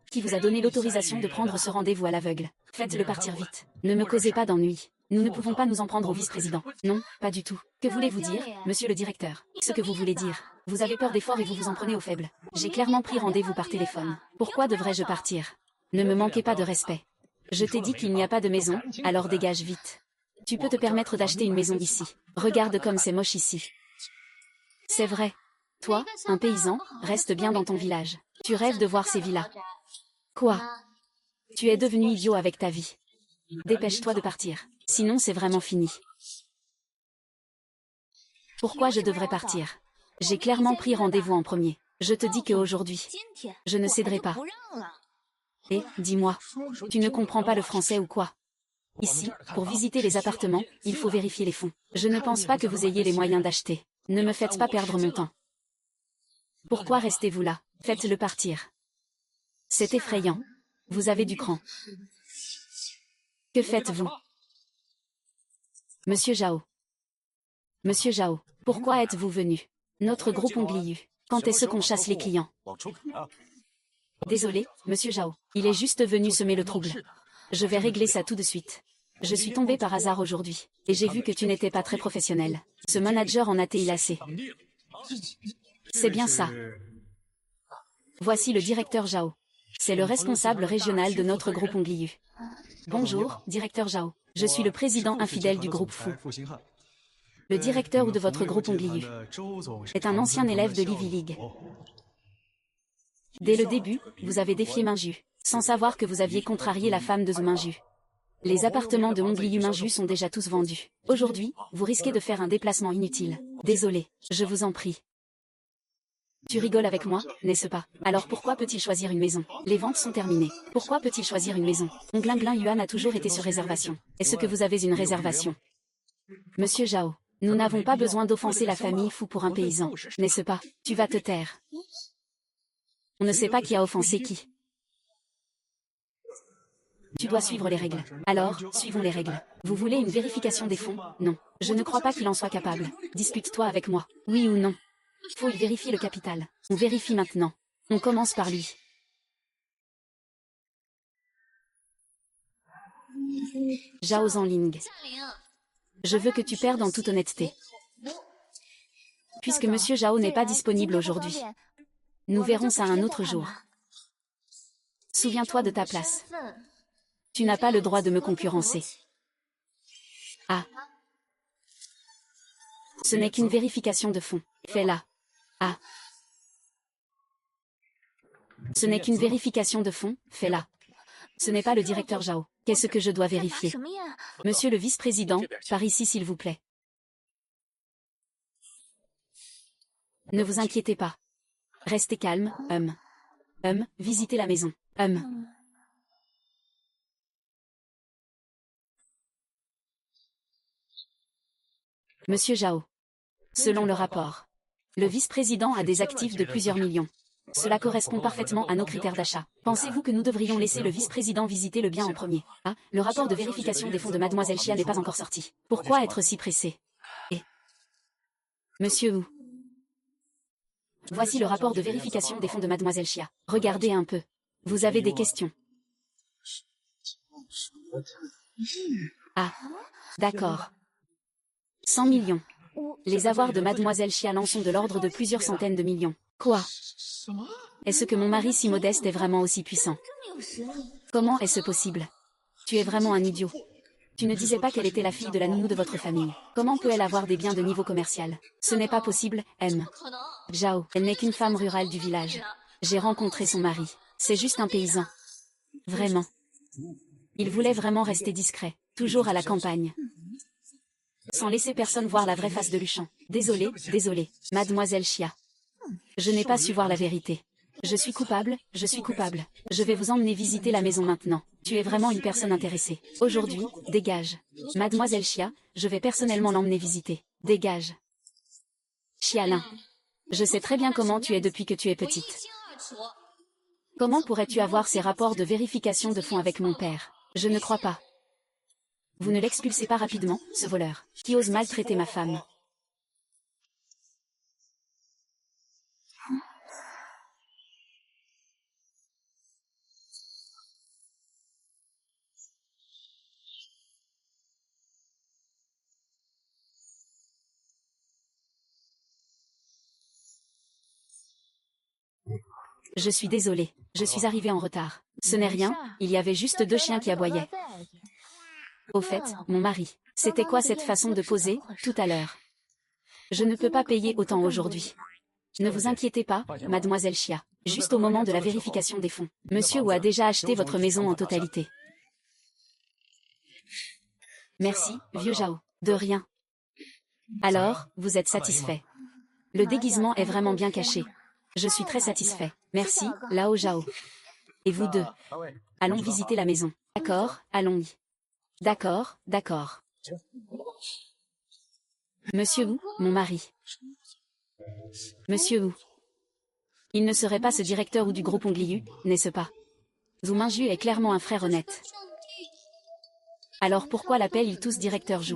Qui vous a donné l'autorisation de prendre ce rendez-vous à l'aveugle? Faites-le partir vite. Ne me causez pas d'ennui. Nous ne pouvons pas nous en prendre au vice-président. Non, pas du tout. Que voulez-vous dire, monsieur le directeur? Ce que vous voulez dire. Vous avez peur des forts et vous vous en prenez aux faibles. J'ai clairement pris rendez-vous par téléphone. Pourquoi devrais-je partir? Ne me manquez pas de respect. Je t'ai dit qu'il n'y a pas de maison, alors dégage vite. Tu peux te permettre d'acheter une maison ici. Regarde comme c'est moche ici. C'est vrai. Toi, un paysan, reste bien dans ton village. Tu rêves de voir ces villas. Quoi? Tu es devenu idiot avec ta vie. Dépêche-toi de partir, sinon c'est vraiment fini. Pourquoi je devrais partir? J'ai clairement pris rendez-vous en premier. Je te dis qu'aujourd'hui, je ne céderai pas. Et, dis-moi, tu ne comprends pas le français ou quoi? Ici, pour visiter les appartements, il faut vérifier les fonds. Je ne pense pas que vous ayez les moyens d'acheter. Ne me faites pas perdre mon temps. Pourquoi restez-vous là? Faites-le partir. C'est effrayant. Vous avez du cran. Que faites-vous? Monsieur Zhao. Monsieur Zhao, pourquoi êtes-vous venu? Notre groupe Ongliu. Quand est-ce qu'on chasse les clients? Désolé, Monsieur Zhao. Il est juste venu semer le trouble. Je vais régler ça tout de suite. Je suis tombé par hasard aujourd'hui, et j'ai vu que tu n'étais pas très professionnel. Ce manager en a été assez. C'est bien ça. Voici le directeur Zhao. C'est le responsable régional de notre groupe Ongliu. Bonjour, directeur Zhao. Je suis le président infidèle du groupe Fu. Le directeur de votre groupe Ongliu est un ancien élève de l'Ivy League. Dès le début, vous avez défié Minju, sans savoir que vous aviez contrarié la femme de Zhou Minju. Les appartements de Ongliu Minju sont déjà tous vendus. Aujourd'hui, vous risquez de faire un déplacement inutile. Désolé, je vous en prie. Tu rigoles avec moi, n'est-ce pas? Alors pourquoi peut-il choisir une maison? Les ventes sont terminées. Pourquoi peut-il choisir une maison? Onglin Yuan a toujours été sur réservation. Est-ce que vous avez une réservation? Monsieur Zhao, nous n'avons pas besoin d'offenser la famille Fu pour un paysan, n'est-ce pas? Tu vas te taire. On ne sait pas qui a offensé qui. Tu dois suivre les règles. Alors, suivons les règles. Vous voulez une vérification des fonds? Non. Je ne crois pas qu'il en soit capable. Dispute-toi avec moi. Oui ou non? Faut y vérifier le capital. On vérifie maintenant. On commence par lui. Zhao Zhanling. Je veux que tu perdes en toute honnêteté. Puisque Monsieur Zhao n'est pas disponible aujourd'hui. Nous verrons ça un autre jour. Souviens-toi de ta place. Tu n'as pas le droit de me concurrencer. Ah. Ce n'est qu'une vérification de fonds. Fais-la. Ah. Ce n'est qu'une vérification de fonds. Fais-la. Ce n'est pas le directeur Zhao. Qu'est-ce que je dois vérifier? Monsieur le vice-président, par ici s'il vous plaît. Ne vous inquiétez pas. Restez calme, visitez la maison, Monsieur Zhao. Selon le rapport, le vice-président a des actifs de plusieurs millions. Cela correspond parfaitement à nos critères d'achat. Pensez-vous que nous devrions laisser le vice-président visiter le bien en premier? Ah, le rapport de vérification des fonds de Mademoiselle Xia n'est pas encore sorti. Pourquoi être si pressé? Et Monsieur Wu. Voici le rapport de vérification des fonds de Mademoiselle Xia. Regardez un peu. Vous avez des questions? Ah, d'accord. 100 millions. Les avoirs de Mademoiselle Xia sont de l'ordre de plusieurs centaines de millions. Quoi? Est-ce que mon mari si modeste est vraiment aussi puissant? Comment est-ce possible? Tu es vraiment un idiot. Tu ne disais pas qu'elle était la fille de la nounou de votre famille. Comment peut-elle avoir des biens de niveau commercial? Ce n'est pas possible, Zhao, elle n'est qu'une femme rurale du village. J'ai rencontré son mari. C'est juste un paysan. Vraiment. Il voulait vraiment rester discret, toujours à la campagne. Sans laisser personne voir la vraie face de Luchan. Désolé, Mademoiselle Xia. Je n'ai pas su voir la vérité. Je suis coupable, Je vais vous emmener visiter la maison maintenant. Tu es vraiment une personne intéressée. Aujourd'hui, dégage. Mademoiselle Xia, je vais personnellement l'emmener visiter. Dégage. Xialin. Je sais très bien comment tu es depuis que tu es petite. Comment pourrais-tu avoir ces rapports de vérification de fonds avec mon père? Je ne crois pas. Vous ne l'expulsez pas rapidement, ce voleur, qui ose maltraiter ma femme. Je suis désolée, je suis arrivée en retard. Ce n'est rien, il y avait juste 2 chiens qui aboyaient. Au fait, mon mari, c'était quoi cette façon de poser, tout à l'heure? Je ne peux pas payer autant aujourd'hui. Ne vous inquiétez pas, Mademoiselle Xia. Juste au moment de la vérification des fonds. Monsieur Wu a déjà acheté votre maison en totalité. Merci, vieux Zhao. De rien. Alors, vous êtes satisfait. Le déguisement est vraiment bien caché. Je suis très satisfait. Merci, Lao Zhao. Et vous deux? Allons visiter la maison. D'accord, allons-y. D'accord, d'accord. Monsieur Wu, mon mari. Monsieur Wu. Il ne serait pas ce directeur ou du groupe Ongliu, n'est-ce pas? Zhu Mingju est clairement un frère honnête. Alors pourquoi l'appellent-ils tous directeur Zhu?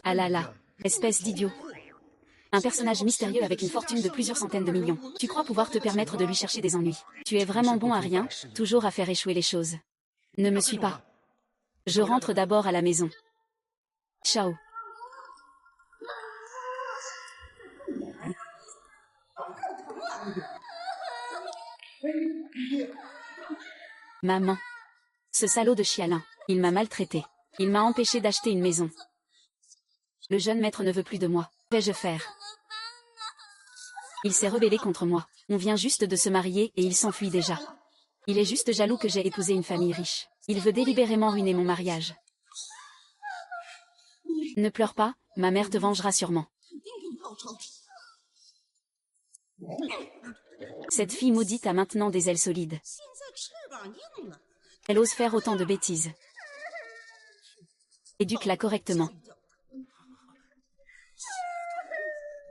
Ah là là, espèce d'idiot. Un personnage mystérieux avec une fortune de plusieurs centaines de millions. Tu crois pouvoir te permettre de lui chercher des ennuis. Tu es vraiment bon à rien, toujours à faire échouer les choses. Ne me suis pas. Je rentre d'abord à la maison. Ciao. Maman. Ce salaud de Chialin, il m'a maltraité. Il m'a empêché d'acheter une maison. Le jeune maître ne veut plus de moi. Que vais-je faire? Il s'est rebellé contre moi. On vient juste de se marier et il s'enfuit déjà. Il est juste jaloux que j'ai épousé une famille riche. Il veut délibérément ruiner mon mariage. Ne pleure pas, ma mère te vengera sûrement. Cette fille maudite a maintenant des ailes solides. Elle ose faire autant de bêtises. Éduque-la correctement.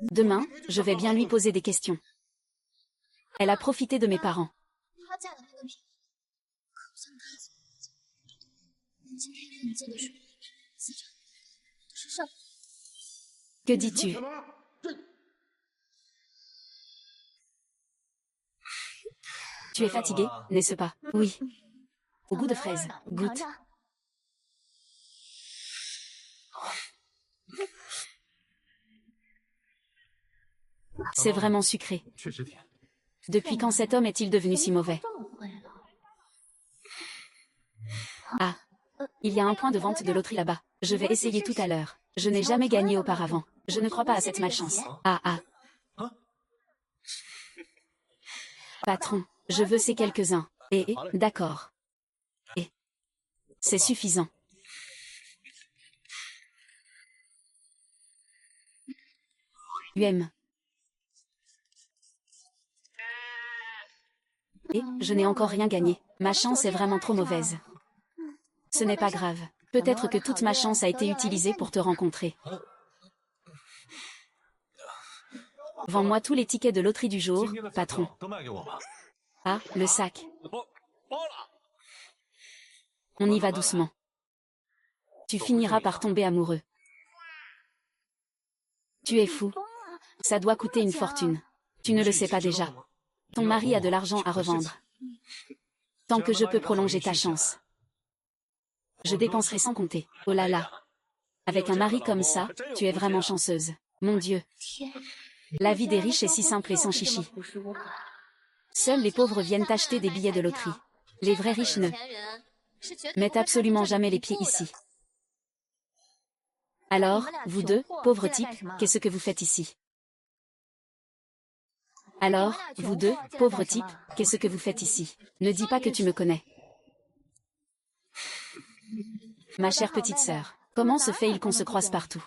Demain, je vais bien lui poser des questions. Elle a profité de mes parents. Que dis-tu? Tu es fatigué, n'est-ce pas? Oui. Au goût de fraise, goûte. C'est vraiment sucré. Depuis quand cet homme est-il devenu si mauvais? Ah. Il y a un point de vente de loterie là-bas. Je vais essayer tout à l'heure. Je n'ai jamais gagné auparavant. Je ne crois pas à cette malchance. Ah ah. Patron, je veux ces quelques-uns. D'accord. C'est suffisant. UM. Je n'ai encore rien gagné. Ma chance est vraiment trop mauvaise. Ce n'est pas grave. Peut-être que toute ma chance a été utilisée pour te rencontrer. Vends-moi tous les tickets de loterie du jour, patron. Ah, le sac. On y va doucement. Tu finiras par tomber amoureux. Tu es fou. Ça doit coûter une fortune. Tu ne le sais pas déjà. Ton mari a de l'argent à revendre. Tant que je peux prolonger ta chance. Je dépenserai sans compter. Oh là là. Avec un mari comme ça, tu es vraiment chanceuse. Mon Dieu. La vie des riches est si simple et sans chichi. Seuls les pauvres viennent acheter des billets de loterie. Les vrais riches ne mettent absolument jamais les pieds ici. Alors, vous deux, pauvres types, qu'est-ce que vous faites ici? Alors, vous deux, pauvres types, qu'est-ce que vous faites ici? Ne dis pas que tu me connais. Ma chère petite sœur, comment se fait-il qu'on se croise partout?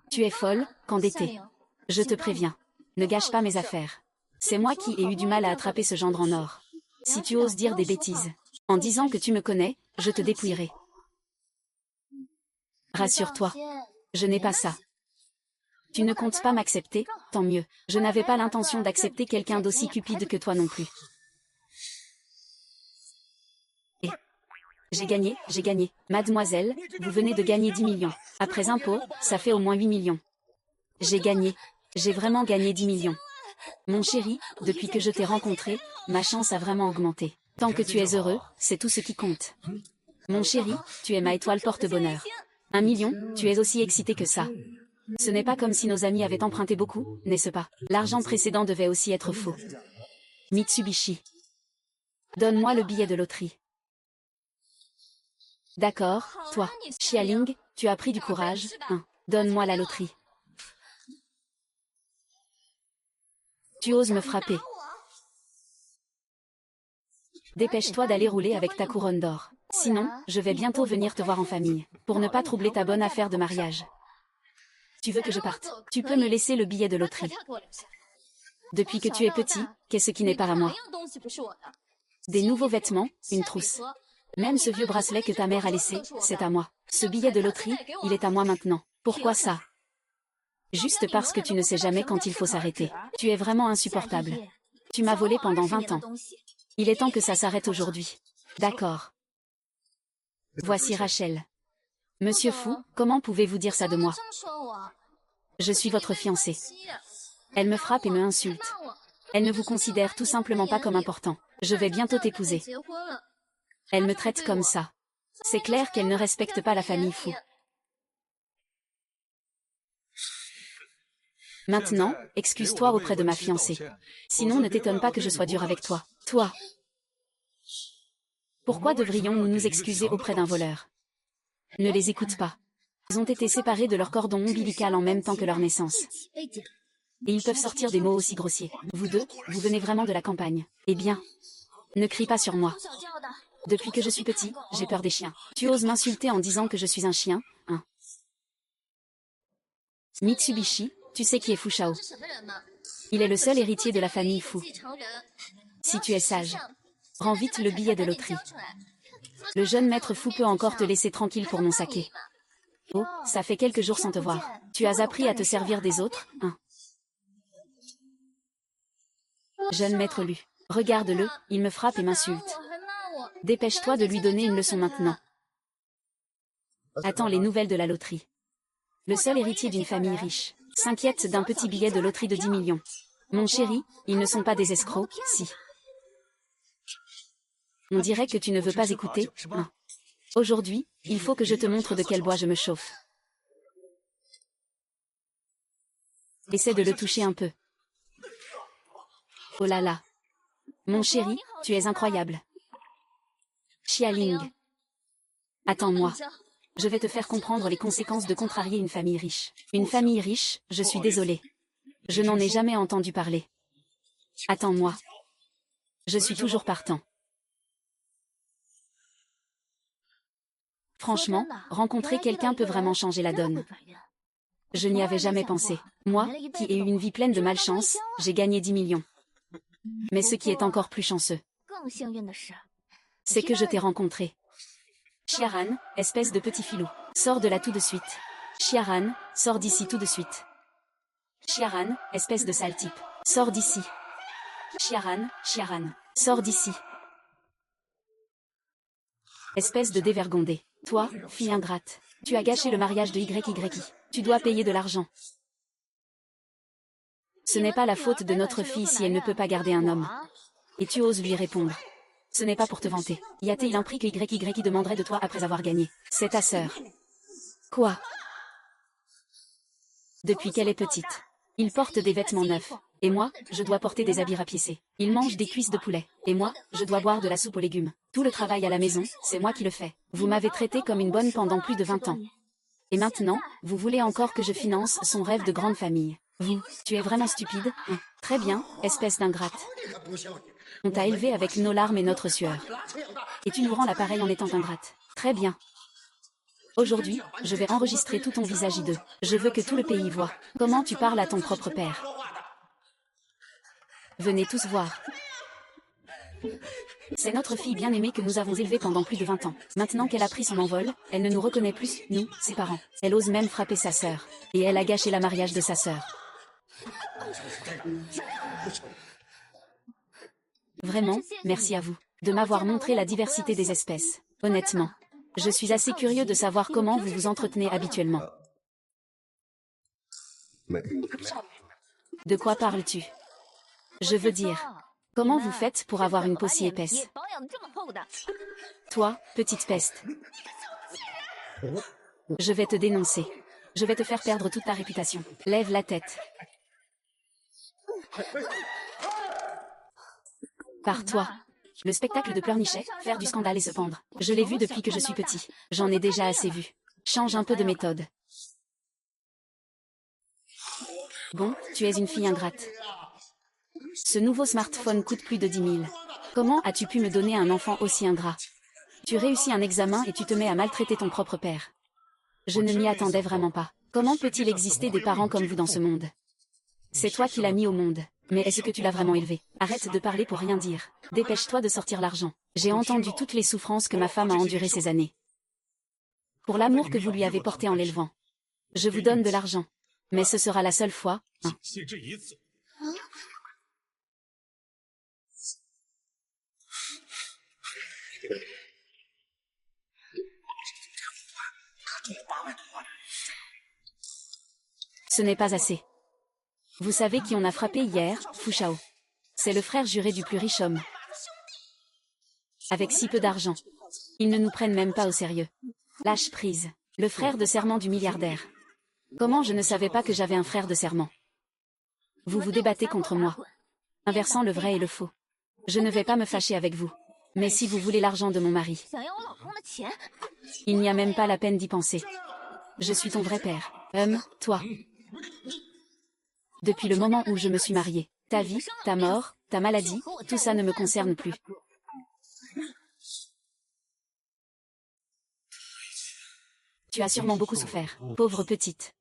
Tu es folle, qu'en d'été. Je te préviens. Ne gâche pas mes affaires. C'est moi qui ai eu du mal à attraper ce gendre en or. Si tu oses dire des bêtises, en disant que tu me connais, je te dépouillerai. Rassure-toi. Je n'ai pas ça. Tu ne comptes pas m'accepter, tant mieux. Je n'avais pas l'intention d'accepter quelqu'un d'aussi cupide que toi non plus. J'ai gagné. Mademoiselle, vous venez de gagner 10 millions. Après impôts, ça fait au moins 8 millions. J'ai gagné. J'ai vraiment gagné 10 millions. Mon chéri, depuis que je t'ai rencontré, ma chance a vraiment augmenté. Tant que tu es heureux, c'est tout ce qui compte. Mon chéri, tu es ma étoile porte-bonheur. 1 million, tu es aussi excité que ça. Ce n'est pas comme si nos amis avaient emprunté beaucoup, n'est-ce pas? L'argent précédent devait aussi être faux. Mitsubishi. Donne-moi le billet de loterie. D'accord, toi, Xialing, tu as pris du courage, hein. Donne-moi la loterie. Tu oses me frapper. Dépêche-toi d'aller rouler avec ta couronne d'or. Sinon, je vais bientôt venir te voir en famille, pour ne pas troubler ta bonne affaire de mariage. Tu veux que je parte? Tu peux me laisser le billet de loterie. Depuis que tu es petit, qu'est-ce qui n'est pas à moi? Des nouveaux vêtements, une trousse. Même ce vieux bracelet que ta mère a laissé, c'est à moi. Ce billet de loterie, il est à moi maintenant. Pourquoi ça? Juste parce que tu ne sais jamais quand il faut s'arrêter. Tu es vraiment insupportable. Tu m'as volé pendant 20 ans. Il est temps que ça s'arrête aujourd'hui. D'accord. Voici Rachel. Monsieur Fou, comment pouvez-vous dire ça de moi? Je suis votre fiancée. Elle me frappe et me insulte. Elle ne vous considère tout simplement pas comme important. Je vais bientôt t'épouser. Elle me traite comme ça. C'est clair qu'elle ne respecte pas la famille Fou. Maintenant, excuse-toi auprès de ma fiancée. Sinon ne t'étonne pas que je sois dur avec toi. Toi. Pourquoi devrions-nous nous excuser auprès d'un voleur? Ne les écoute pas. Ils ont été séparés de leur cordon ombilical en même temps que leur naissance. Et ils peuvent sortir des mots aussi grossiers. Vous deux, vous venez vraiment de la campagne. Eh bien, ne crie pas sur moi. Depuis que je suis petit, j'ai peur des chiens. Tu oses m'insulter en disant que je suis un chien, hein? Mitsubishi, tu sais qui est Fu Shao? Il est le seul héritier de la famille Fu. Si tu es sage, rends vite le billet de loterie. Le jeune maître Fu peut encore te laisser tranquille pour mon saké. Oh, ça fait quelques jours sans te voir. Tu as appris à te servir des autres, hein? Jeune maître Lu, regarde-le, il me frappe et m'insulte. Dépêche-toi de lui donner une leçon maintenant. Attends les nouvelles de la loterie. Le seul héritier d'une famille riche s'inquiète d'un petit billet de loterie de 10 millions. Mon chéri, ils ne sont pas des escrocs, si. On dirait que tu ne veux pas écouter, hein. Aujourd'hui, il faut que je te montre de quel bois je me chauffe. Essaie de le toucher un peu. Oh là là. Mon chéri, tu es incroyable. Xialing. Attends-moi. Je vais te faire comprendre les conséquences de contrarier une famille riche. Une famille riche, je suis désolée. Je n'en ai jamais entendu parler. Attends-moi. Je suis toujours partant. Franchement, rencontrer quelqu'un peut vraiment changer la donne. Je n'y avais jamais pensé. Moi, qui ai eu une vie pleine de malchance, j'ai gagné 10 millions. Mais ce qui est encore plus chanceux, c'est que je t'ai rencontré. Chiaran, espèce de petit filou, sors de là tout de suite. Chiaran, sors d'ici tout de suite. Chiaran, espèce de sale type, sors d'ici. Chiaran, sors d'ici. Espèce de dévergondé. Toi, fille ingrate, tu as gâché le mariage de YYI. Tu dois payer de l'argent. Ce n'est pas la faute de notre fille si elle ne peut pas garder un homme. Et tu oses lui répondre. Ce n'est pas pour te vanter. Y a-t-il un prix que YYI demanderait de toi après avoir gagné? C'est ta sœur. Quoi? Depuis qu'elle est petite. Il porte des vêtements neufs. Et moi, je dois porter des habits rapiécés. Il mange des cuisses de poulet. Et moi, je dois boire de la soupe aux légumes. Tout le travail à la maison, c'est moi qui le fais. Vous m'avez traité comme une bonne pendant plus de 20 ans. Et maintenant, vous voulez encore que je finance son rêve de grande famille. Vous, tu es vraiment stupide, hein? Très bien, espèce d'ingrate. On t'a élevé avec nos larmes et notre sueur. Et tu nous rends l'appareil en étant ingrate. Très bien. Aujourd'hui, je vais enregistrer tout ton visage hideux. Je veux que tout le pays voie comment tu parles à ton propre père. Venez tous voir. C'est notre fille bien-aimée que nous avons élevée pendant plus de 20 ans. Maintenant qu'elle a pris son envol, elle ne nous reconnaît plus, nous, ses parents. Elle ose même frapper sa sœur. Et elle a gâché le mariage de sa sœur. Vraiment, merci à vous, de m'avoir montré la diversité des espèces. Honnêtement, je suis assez curieux de savoir comment vous vous entretenez habituellement. De quoi parles-tu? Je veux dire, comment vous faites pour avoir une peau si épaisse? Toi, petite peste. Je vais te dénoncer. Je vais te faire perdre toute ta réputation. Lève la tête. Pars-toi. Le spectacle de pleurnichet, faire du scandale et se pendre. Je l'ai vu depuis que je suis petit. J'en ai déjà assez vu. Change un peu de méthode. Bon, tu es une fille ingrate. Ce nouveau smartphone coûte plus de 10 000. Comment as-tu pu me donner un enfant aussi ingrat? Tu réussis un examen et tu te mets à maltraiter ton propre père. Je ne m'y attendais vraiment pas. Comment peut-il exister des parents comme vous dans ce monde? C'est toi qui l'as mis au monde. Mais est-ce que tu l'as vraiment élevé? Arrête de parler pour rien dire. Dépêche-toi de sortir l'argent. J'ai entendu toutes les souffrances que ma femme a endurées ces années. Pour l'amour que vous lui avez porté en l'élevant. Je vous donne de l'argent. Mais ce sera la seule fois, hein. Ce n'est pas assez. Vous savez qui on a frappé hier, Fu Shao? C'est le frère juré du plus riche homme. Avec si peu d'argent. Ils ne nous prennent même pas au sérieux. Lâche prise. Le frère de serment du milliardaire. Comment je ne savais pas que j'avais un frère de serment? Vous vous débattez contre moi. Inversant le vrai et le faux. Je ne vais pas me fâcher avec vous. Mais si vous voulez l'argent de mon mari, il n'y a même pas la peine d'y penser. Je suis ton vrai père. Toi. Depuis le moment où je me suis mariée, ta vie, ta mort, ta maladie, tout ça ne me concerne plus. Tu as sûrement beaucoup souffert, pauvre petite.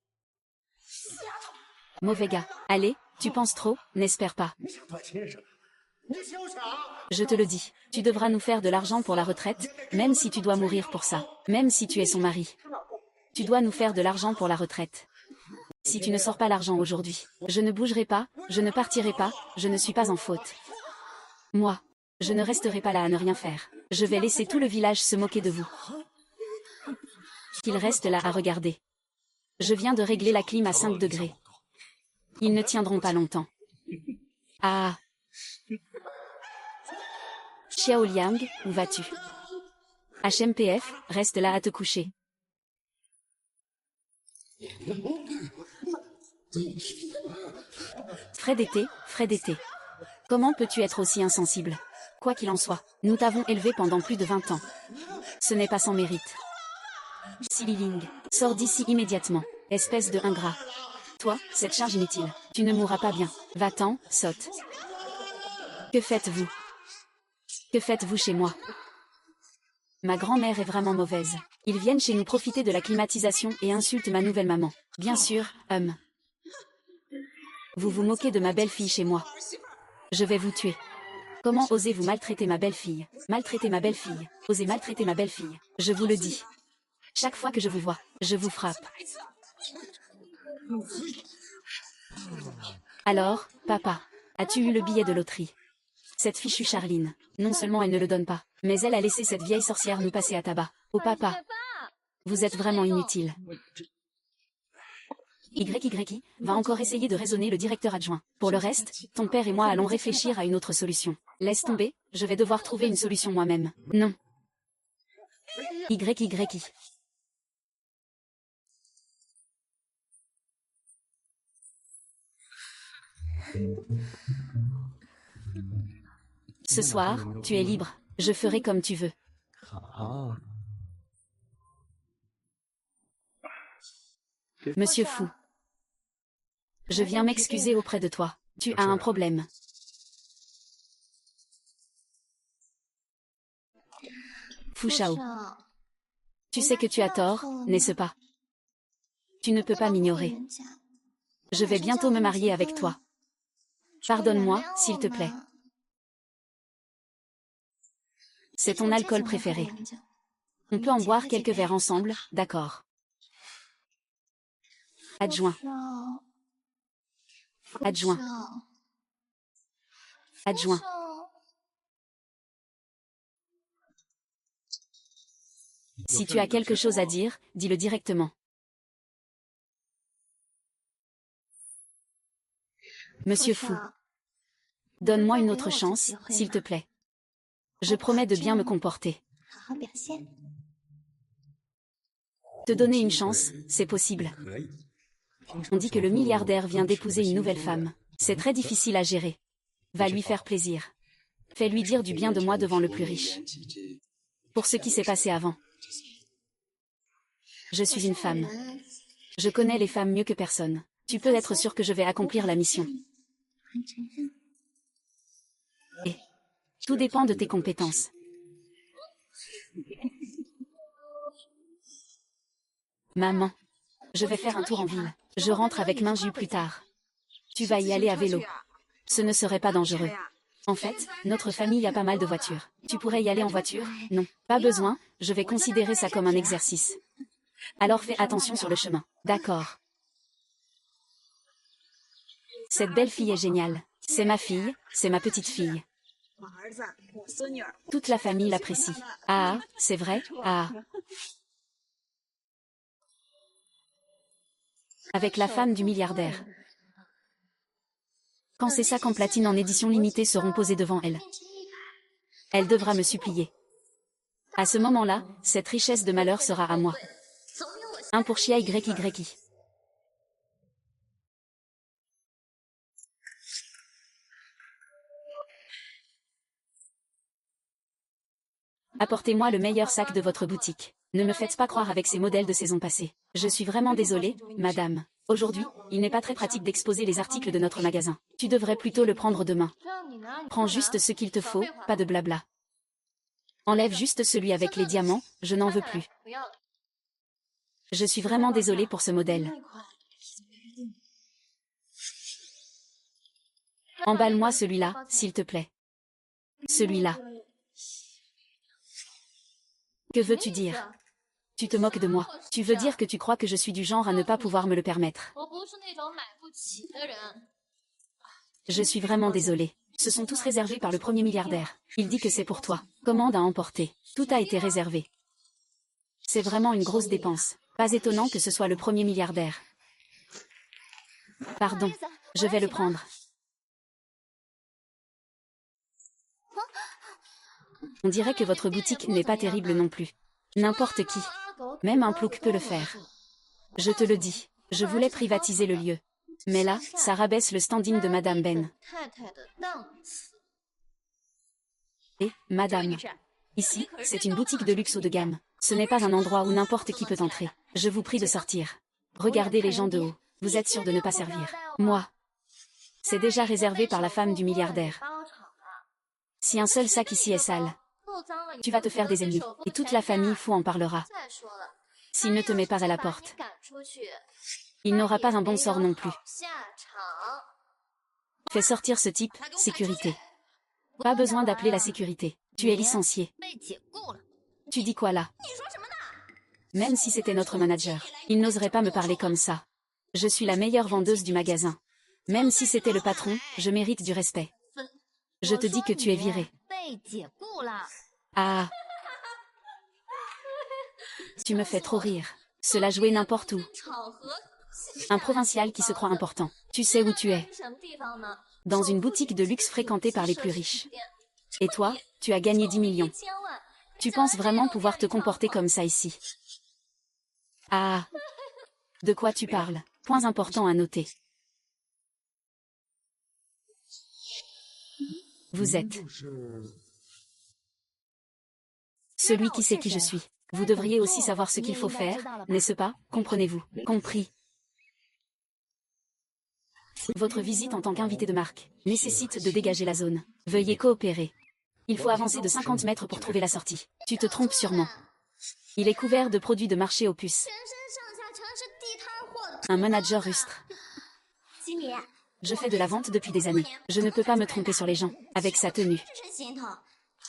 Mauvais gars. Allez, tu penses trop, n'espère pas. Je te le dis, tu devras nous faire de l'argent pour la retraite, même si tu dois mourir pour ça, même si tu es son mari. Tu dois nous faire de l'argent pour la retraite. Si tu ne sors pas l'argent aujourd'hui, je ne bougerai pas, je ne partirai pas, je ne suis pas en faute. Moi, je ne resterai pas là à ne rien faire. Je vais laisser tout le village se moquer de vous. Qu'ils restent là à regarder. Je viens de régler la clim à 5 degrés. Ils ne tiendront pas longtemps. Ah. Xiao Liang, où vas-tu? HMPF, reste là à te coucher. Frais d'été. Comment peux-tu être aussi insensible? Quoi qu'il en soit, nous t'avons élevé pendant plus de 20 ans. Ce n'est pas sans mérite. Sililing, sors d'ici immédiatement, espèce de ingrat. Toi, cette charge inutile, tu ne mourras pas bien. Va-t'en, sotte. Que faites-vous? Que faites-vous chez moi? Ma grand-mère est vraiment mauvaise. Ils viennent chez nous profiter de la climatisation et insultent ma nouvelle maman. Bien sûr, Vous vous moquez de ma belle-fille chez moi. Je vais vous tuer. Comment osez-vous maltraiter ma belle-fille? Maltraiter ma belle-fille. Osez maltraiter ma belle-fille. Je vous le dis. Chaque fois que je vous vois, je vous frappe. Alors, papa, as-tu eu le billet de loterie? Cette fichue Charline, non seulement elle ne le donne pas, mais elle a laissé cette vieille sorcière nous passer à tabac. Oh papa, vous êtes vraiment inutile. YY va encore essayer de raisonner le directeur adjoint. Pour le reste, ton père et moi allons réfléchir à une autre solution. Laisse tomber, je vais devoir trouver une solution moi-même. Non. YY. Ce soir, tu es libre. Je ferai comme tu veux. Monsieur Fou. Je viens m'excuser auprès de toi. Tu as un problème. Fu Shao. Tu sais que tu as tort, n'est-ce pas? Tu ne peux pas m'ignorer. Je vais bientôt me marier avec toi. Pardonne-moi, s'il te plaît. C'est ton alcool préféré. On peut en boire quelques verres ensemble, d'accord? Adjoint. Adjoint. Adjoint. Si tu as quelque chose à dire, dis-le directement. Monsieur Fou. Donne-moi une autre chance, s'il te plaît. Je promets de bien me comporter. Te donner une chance, c'est possible. On dit que le milliardaire vient d'épouser une nouvelle femme. C'est très difficile à gérer. Va lui faire plaisir. Fais-lui dire du bien de moi devant le plus riche. Pour ce qui s'est passé avant. Je suis une femme. Je connais les femmes mieux que personne. Tu peux être sûr que je vais accomplir la mission. Et Tout dépend de tes compétences. Maman, je vais faire un tour en ville. Je rentre avec Minju plus tard. Tu vas y aller à vélo. Ce ne serait pas dangereux. En fait, notre famille a pas mal de voitures. Tu pourrais y aller en voiture? Non, pas besoin, je vais considérer ça comme un exercice. Alors fais attention sur le chemin. D'accord. Cette belle fille est géniale. C'est ma fille, c'est ma petite fille. Toute la famille l'apprécie. Ah, c'est vrai? Ah. Avec la femme du milliardaire. Quand ces sacs en platine en édition limitée seront posés devant elle, elle devra me supplier. À ce moment-là, cette richesse de malheur sera à moi. Un pour Chia YYI. Apportez-moi le meilleur sac de votre boutique. Ne me faites pas croire avec ces modèles de saison passée. Je suis vraiment désolée, madame. Aujourd'hui, il n'est pas très pratique d'exposer les articles de notre magasin. Tu devrais plutôt le prendre demain. Prends juste ce qu'il te faut, pas de blabla. Enlève juste celui avec les diamants, je n'en veux plus. Je suis vraiment désolée pour ce modèle. Emballe-moi celui-là, s'il te plaît. Celui-là. Que veux-tu dire? Tu te moques de moi. Tu veux dire que tu crois que je suis du genre à ne pas pouvoir me le permettre. Je suis vraiment désolée. Ce sont tous réservés par le premier milliardaire. Il dit que c'est pour toi. Commande à emporter. Tout a été réservé. C'est vraiment une grosse dépense. Pas étonnant que ce soit le premier milliardaire. Pardon. Je vais le prendre. On dirait que votre boutique n'est pas terrible non plus. N'importe qui. Même un plouc peut le faire. Je te le dis, je voulais privatiser le lieu. Mais là, ça rabaisse le standing de Madame Ben. Et, Madame, ici, c'est une boutique de luxe haut de gamme. Ce n'est pas un endroit où n'importe qui peut entrer. Je vous prie de sortir. Regardez les gens de haut. Vous êtes sûr de ne pas servir. Moi. C'est déjà réservé par la femme du milliardaire. Si un seul sac ici est sale, tu vas te faire des ennemis. Et toute la famille fou en parlera. S'il ne te met pas à la porte, il n'aura pas un bon sort non plus. Fais sortir ce type, sécurité. Pas besoin d'appeler la sécurité. Tu es licencié. Tu dis quoi là? Même si c'était notre manager, il n'oserait pas me parler comme ça. Je suis la meilleure vendeuse du magasin. Même si c'était le patron, je mérite du respect. Je te dis que tu es viré. Ah. Tu me fais trop rire. Cela jouait n'importe où. Un provincial qui se croit important. Tu sais où tu es? Dans une boutique de luxe fréquentée par les plus riches. Et toi, tu as gagné 10 millions. Tu penses vraiment pouvoir te comporter comme ça ici? Ah. De quoi tu parles? Point important à noter. Vous êtes celui qui sait qui je suis. Vous devriez aussi savoir ce qu'il faut faire, n'est-ce pas? Comprenez-vous? Compris. Votre visite en tant qu'invité de marque nécessite de dégager la zone. Veuillez coopérer. Il faut avancer de 50 mètres pour trouver la sortie. Tu te trompes sûrement. Il est couvert de produits de marché aux puces. Un manager rustre. Je fais de la vente depuis des années. Je ne peux pas me tromper sur les gens, avec sa tenue.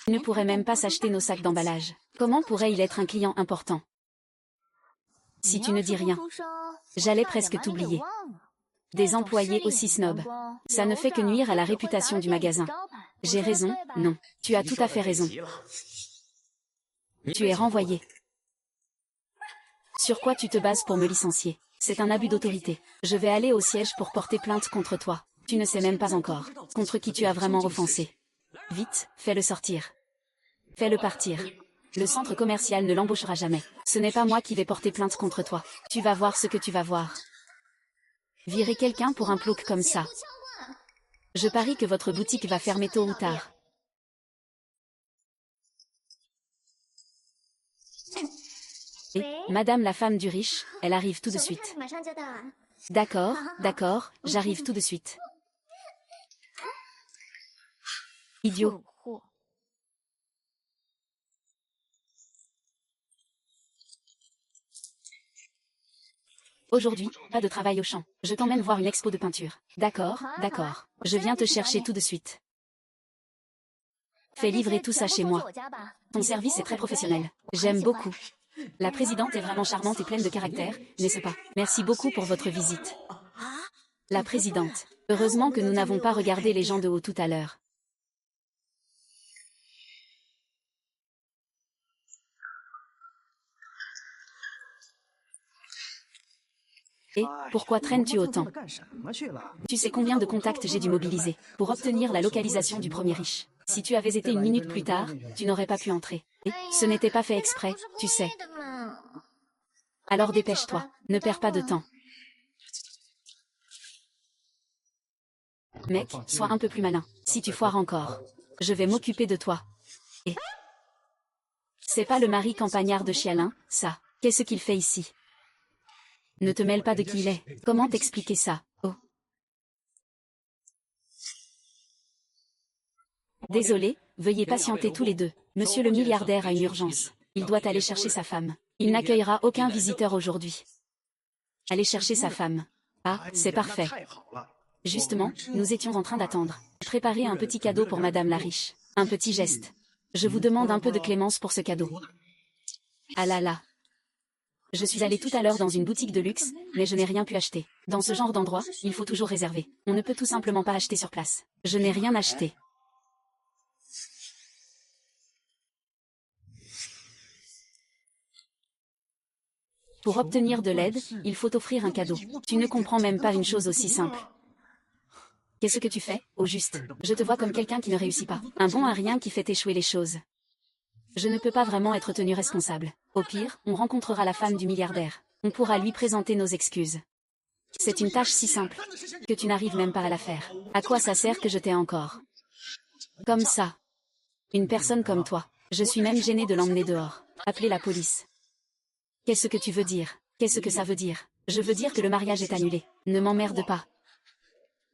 Il ne pourrait même pas s'acheter nos sacs d'emballage. Comment pourrait-il être un client important? Si tu ne dis rien, j'allais presque t'oublier. Des employés aussi snobs. Ça ne fait que nuire à la réputation du magasin. J'ai raison, non. Tu as tout à fait raison. Tu es renvoyé. Sur quoi tu te bases pour me licencier? C'est un abus d'autorité. Je vais aller au siège pour porter plainte contre toi. Tu ne sais même pas encore contre qui tu as vraiment offensé. Vite, fais-le sortir. Fais-le partir. Le centre commercial ne l'embauchera jamais. Ce n'est pas moi qui vais porter plainte contre toi. Tu vas voir ce que tu vas voir. Virer quelqu'un pour un plouc comme ça. Je parie que votre boutique va fermer tôt ou tard. Et, Madame la femme du riche, elle arrive tout de suite. D'accord, d'accord, j'arrive tout de suite. Idiot. Aujourd'hui, pas de travail au champ. Je t'emmène voir une expo de peinture. D'accord, d'accord. Je viens te chercher tout de suite. Fais livrer tout ça chez moi. Ton service est très professionnel. J'aime beaucoup. La présidente est vraiment charmante et pleine de caractère, n'est-ce pas? Merci beaucoup pour votre visite. La présidente. Heureusement que nous n'avons pas regardé les gens de haut tout à l'heure. Et pourquoi traînes-tu autant? Tu sais combien de contacts j'ai dû mobiliser pour obtenir la localisation du premier riche. Si tu avais été une minute plus tard, tu n'aurais pas pu entrer. Et ce n'était pas fait exprès, tu sais. Alors dépêche-toi, ne perds pas de temps. Mec, sois un peu plus malin. Si tu foires encore, je vais m'occuper de toi. Et c'est pas le mari campagnard de Chialin, ça. Qu'est-ce qu'il fait ici? Ne te mêle pas de qui il est. Comment t'expliquer ça? Oh. Désolé, veuillez patienter tous les deux. Monsieur le milliardaire a une urgence. Il doit aller chercher sa femme. Il n'accueillera aucun visiteur aujourd'hui. Aller chercher sa femme. Ah, c'est parfait. Justement, nous étions en train d'attendre. Préparez un petit cadeau pour Madame la riche. Un petit geste. Je vous demande un peu de clémence pour ce cadeau. Ah là là. Je suis allée tout à l'heure dans une boutique de luxe, mais je n'ai rien pu acheter. Dans ce genre d'endroit, il faut toujours réserver. On ne peut tout simplement pas acheter sur place. Je n'ai rien acheté. Pour obtenir de l'aide, il faut offrir un cadeau. Tu ne comprends même pas une chose aussi simple. Qu'est-ce que tu fais, au juste? Je te vois comme quelqu'un qui ne réussit pas. Un bon à rien qui fait échouer les choses. Je ne peux pas vraiment être tenu responsable. Au pire, on rencontrera la femme du milliardaire. On pourra lui présenter nos excuses. C'est une tâche si simple que tu n'arrives même pas à la faire. À quoi ça sert que je t'ai encore? Comme ça. Une personne comme toi. Je suis même gênée de l'emmener dehors. Appelez la police. Qu'est-ce que tu veux dire? Qu'est-ce que ça veut dire? Je veux dire que le mariage est annulé. Ne m'emmerde pas.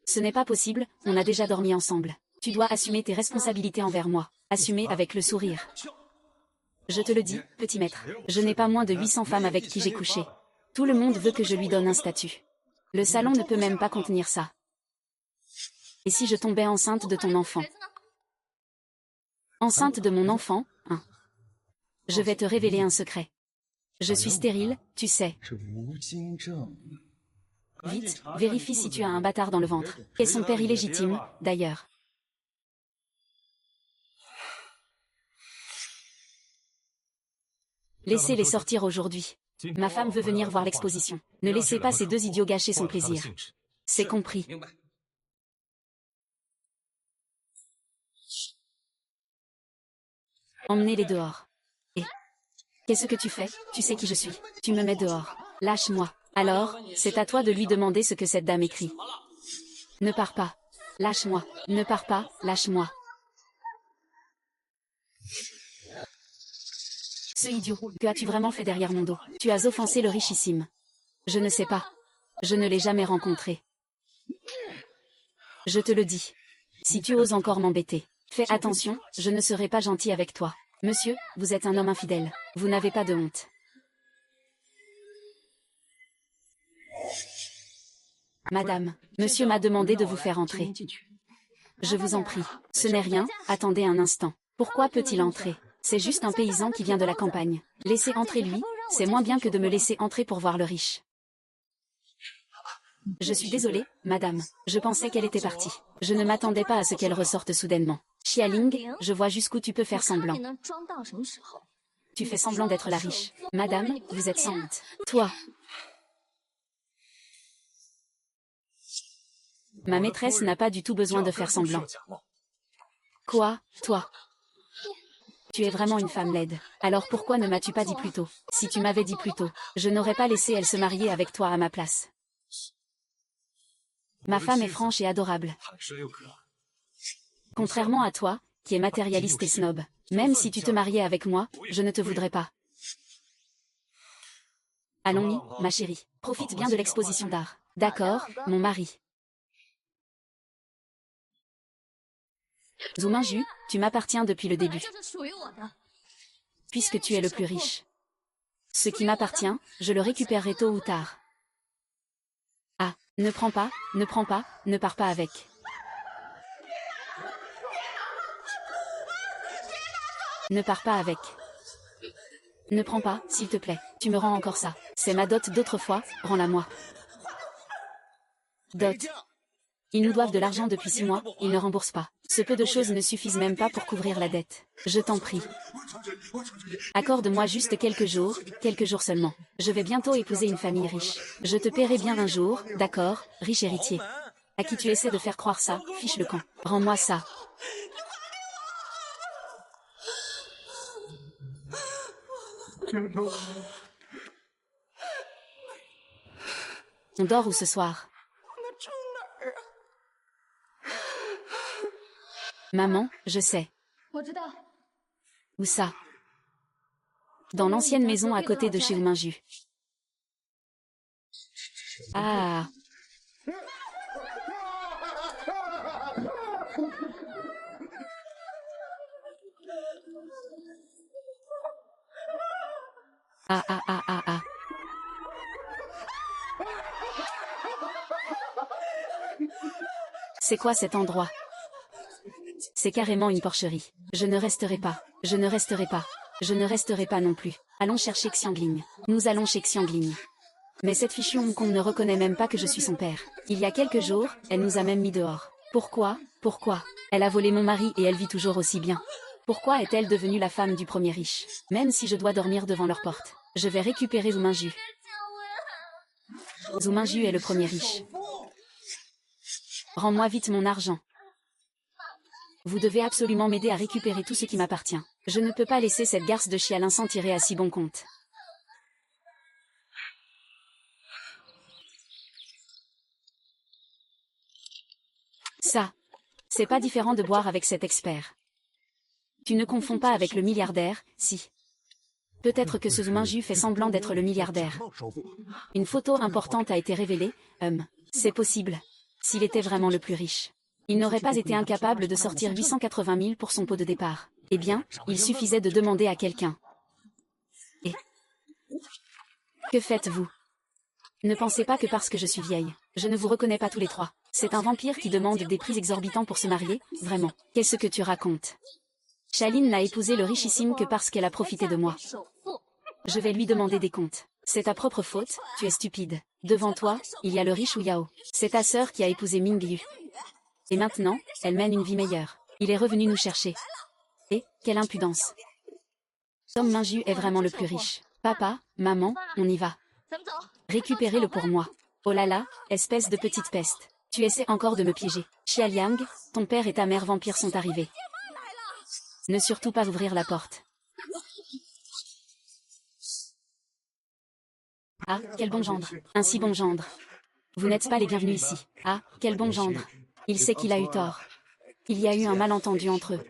Ce n'est pas possible, on a déjà dormi ensemble. Tu dois assumer tes responsabilités envers moi. Assumer avec le sourire. Je te le dis, petit maître, je n'ai pas moins de 800 femmes avec qui j'ai couché. Tout le monde veut que je lui donne un statut. Le salon ne peut même pas contenir ça. Et si je tombais enceinte de ton enfant? Enceinte de mon enfant, hein? Je vais te révéler un secret. Je suis stérile, tu sais. Vite, vérifie si tu as un bâtard dans le ventre. Et son père illégitime, d'ailleurs. Laissez-les sortir aujourd'hui. Ma femme veut venir voir l'exposition. Ne laissez pas ces deux idiots gâcher son plaisir. C'est compris. Emmenez-les dehors. Et qu'est-ce que tu fais? Tu sais qui je suis. Tu me mets dehors. Lâche-moi. Alors, c'est à toi de lui demander ce que cette dame écrit. Ne pars pas. Lâche-moi. Ne pars pas, lâche-moi. Ce idiot, que as-tu vraiment fait derrière mon dos? Tu as offensé le richissime. Je ne sais pas. Je ne l'ai jamais rencontré. Je te le dis. Si tu oses encore m'embêter, fais attention, je ne serai pas gentil avec toi. Monsieur, vous êtes un homme infidèle. Vous n'avez pas de honte. Madame, monsieur m'a demandé de vous faire entrer. Je vous en prie. Ce n'est rien, attendez un instant. Pourquoi peut-il entrer? C'est juste un paysan qui vient de la campagne. Laissez entrer lui, c'est moins bien que de me laisser entrer pour voir le riche. Je suis désolée, madame. Je pensais qu'elle était partie. Je ne m'attendais pas à ce qu'elle ressorte soudainement. Xialing, je vois jusqu'où tu peux faire semblant. Tu fais semblant d'être la riche. Madame, vous êtes sans honte. Toi. Ma maîtresse n'a pas du tout besoin de faire semblant. Quoi, toi? Tu es vraiment une femme laide. Alors pourquoi ne m'as-tu pas dit plus tôt? Si tu m'avais dit plus tôt, je n'aurais pas laissé elle se marier avec toi à ma place. Ma femme est franche et adorable. Contrairement à toi, qui es matérialiste et snob, même si tu te mariais avec moi, je ne te voudrais pas. Allons-y, ma chérie. Profite bien de l'exposition d'art. D'accord, mon mari. Zhu Mingju, tu m'appartiens depuis le début. Puisque tu es le plus riche. Ce qui m'appartient, je le récupérerai tôt ou tard. Ne prends pas, ne prends pas, ne pars pas avec. Ne pars pas avec. Ne prends pas, s'il te plaît. Tu me rends encore ça. C'est ma dot d'autrefois, rends-la-moi. Dot. Ils nous doivent de l'argent depuis 6 mois, ils ne remboursent pas. Ce peu de choses ne suffisent même pas pour couvrir la dette. Je t'en prie. Accorde-moi juste quelques jours seulement. Je vais bientôt épouser une famille riche. Je te paierai bien un jour, d'accord, riche héritier. À qui tu essaies de faire croire ça, fiche le camp. Rends-moi ça. On dort où ce soir? Maman, je sais. Où ça? Dans l'ancienne maison à côté de chez Ouminju. Ah. Ah ah ah ah ah. C'est quoi cet endroit? C'est carrément une porcherie. Je ne resterai pas. Je ne resterai pas. Je ne resterai pas non plus. Allons chercher Xiangling. Nous allons chez Xiangling. Mais cette fichue Hong Kong ne reconnaît même pas que je suis son père. Il y a quelques jours, elle nous a même mis dehors. Pourquoi? Pourquoi? Elle a volé mon mari et elle vit toujours aussi bien. Pourquoi est-elle devenue la femme du premier riche? Même si je dois dormir devant leur porte. Je vais récupérer Zhu Mingju. Zhu Mingju est le premier riche. Rends-moi vite mon argent. Vous devez absolument m'aider à récupérer tout ce qui m'appartient. Je ne peux pas laisser cette garce de chialin s'en tirer à si bon compte. Ça, c'est pas différent de boire avec cet expert. Tu ne confonds pas avec le milliardaire, si. Peut-être que ce Zhu Mingju fait semblant d'être le milliardaire. Une photo importante a été révélée, c'est possible. S'il était vraiment le plus riche. Il n'aurait pas été incapable de sortir 880 000 pour son pot de départ. Eh bien, il suffisait de demander à quelqu'un. Et que faites-vous? Ne pensez pas que parce que je suis vieille, je ne vous reconnais pas tous les trois. C'est un vampire qui demande des prix exorbitants pour se marier, vraiment. Qu'est-ce que tu racontes? Shaline n'a épousé le richissime que parce qu'elle a profité de moi. Je vais lui demander des comptes. C'est ta propre faute, tu es stupide. Devant toi, il y a le riche Wu Yao. C'est ta sœur qui a épousé Ming Yu. Et maintenant, elle mène une vie meilleure. Il est revenu nous chercher. Et, quelle impudence. Tom Mingju est vraiment le plus riche. Papa, maman, on y va. Récupérez-le pour moi. Oh là là, espèce de petite peste. Tu essaies encore de me piéger. Xia Liang, ton père et ta mère vampire sont arrivés. Ne surtout pas ouvrir la porte. Ah, quel bon gendre. Un si bon gendre. Vous n'êtes pas les bienvenus ici. Ah, quel bon gendre. Il sait qu'il a eu tort. Il y a eu un malentendu entre eux.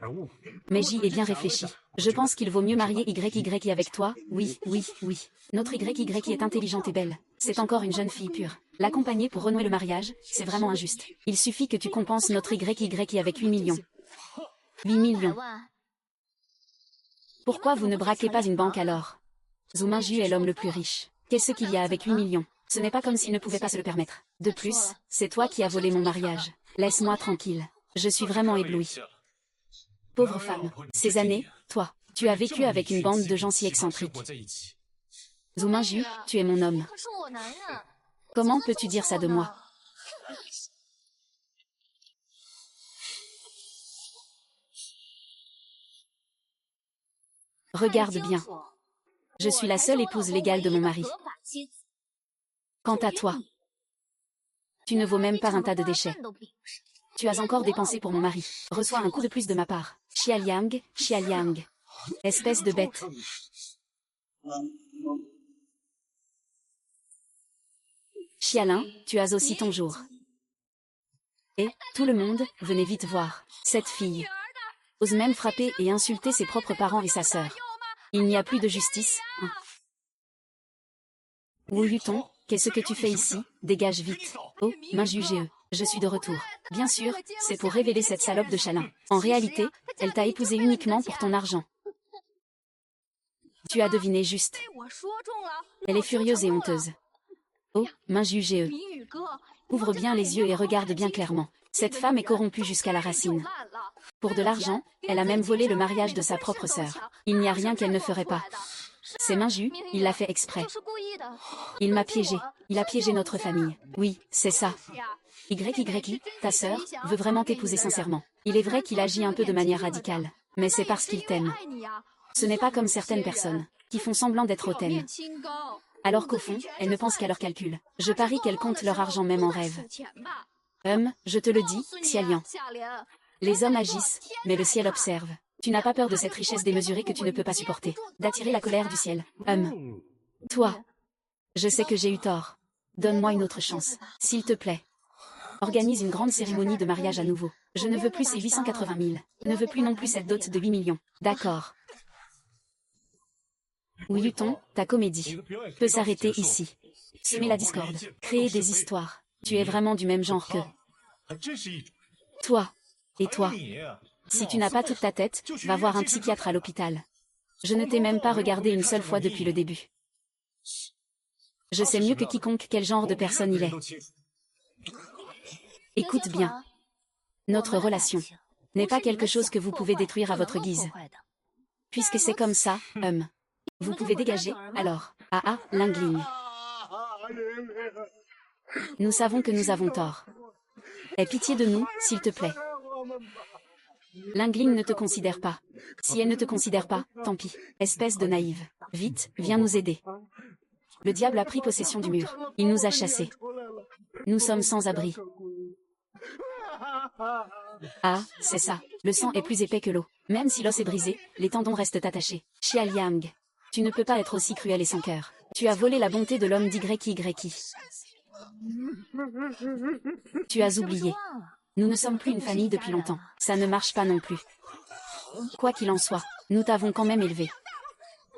Mais j'y ai bien réfléchi. Je pense qu'il vaut mieux marier YY avec toi, oui, oui, oui. Notre YY est intelligente et belle. C'est encore une jeune fille pure. L'accompagner pour renouer le mariage, c'est vraiment injuste. Il suffit que tu compenses notre YY avec 8 millions. 8 millions. Pourquoi vous ne braquez pas une banque alors? Zhu Mingju est l'homme le plus riche. Qu'est-ce qu'il y a avec 8 millions? Ce n'est pas comme s'il ne pouvait pas se le permettre. De plus, c'est toi qui as volé mon mariage. Laisse-moi tranquille. Je suis vraiment éblouie. Pauvre femme. Ces années, toi, tu as vécu avec une bande de gens si excentriques. Zhu Mingju, tu es mon homme. Comment peux-tu dire ça de moi? Regarde bien. Je suis la seule épouse légale de mon mari. Quant à toi, tu ne vaux même pas un tas de déchets. Tu as encore dépensé pour mon mari. Reçois un coup de plus de ma part. Xia Liang. Espèce de bête. Xialin, tu as aussi ton jour. Et, tout le monde, venez vite voir. Cette fille ose même frapper et insulter ses propres parents et sa sœur. Il n'y a plus de justice, hein. Wu Yuton, qu'est-ce que tu fais ici? Dégage vite. Oh, Mingju GE. Je suis de retour. Bien sûr, c'est pour révéler cette salope de Chalin. En réalité, elle t'a épousé uniquement pour ton argent. Tu as deviné juste. Elle est furieuse et honteuse. Oh, Mingju GE. Ouvre bien les yeux et regarde bien clairement. Cette femme est corrompue jusqu'à la racine. Pour de l'argent, elle a même volé le mariage de sa propre sœur. Il n'y a rien qu'elle ne ferait pas. Ses mains jues, il l'a fait exprès. Il m'a piégé. Il a piégé notre famille. Oui, c'est ça. YY, ta sœur, veut vraiment t'épouser sincèrement. Il est vrai qu'il agit un peu de manière radicale. Mais c'est parce qu'il t'aime. Ce n'est pas comme certaines personnes, qui font semblant d'être hautaines. Alors qu'au fond, elles ne pensent qu'à leurs calculs. Je parie qu'elles comptent leur argent même en rêve. Je te le dis, Xialian. Les hommes agissent, mais le ciel observe. Tu n'as pas peur de cette richesse démesurée que tu ne peux pas supporter, d'attirer la colère du ciel. Toi. Je sais que j'ai eu tort. Donne-moi une autre chance, s'il te plaît. Organise une grande cérémonie de mariage à nouveau. Je ne veux plus ces 880 000. Ne veux plus non plus cette dot de 8 millions. D'accord. Ou Yuton, ta comédie peut s'arrêter ici. Semer la discorde, créer des histoires. Tu es vraiment du même genre que... Toi. Et toi. Si tu n'as pas toute ta tête, va voir un psychiatre à l'hôpital. Je ne t'ai même pas regardé une seule fois depuis le début. Je sais mieux que quiconque quel genre de personne il est. Écoute bien. Notre relation n'est pas quelque chose que vous pouvez détruire à votre guise. Puisque c'est comme ça, vous pouvez dégager, alors. Lingling. Nous savons que nous avons tort. Aie pitié de nous, s'il te plaît. Lingling ne te considère pas. Si elle ne te considère pas, tant pis. Espèce de naïve. Vite, viens nous aider. Le diable a pris possession du mur. Il nous a chassés. Nous sommes sans abri. Ah, c'est ça. Le sang est plus épais que l'eau. Même si l'os est brisé, les tendons restent attachés. Xiaoliang. Tu ne peux pas être aussi cruel et sans cœur. Tu as volé la bonté de l'homme d'YY. Tu as oublié. Nous ne sommes plus une famille depuis longtemps. Ça ne marche pas non plus. Quoi qu'il en soit, nous t'avons quand même élevé.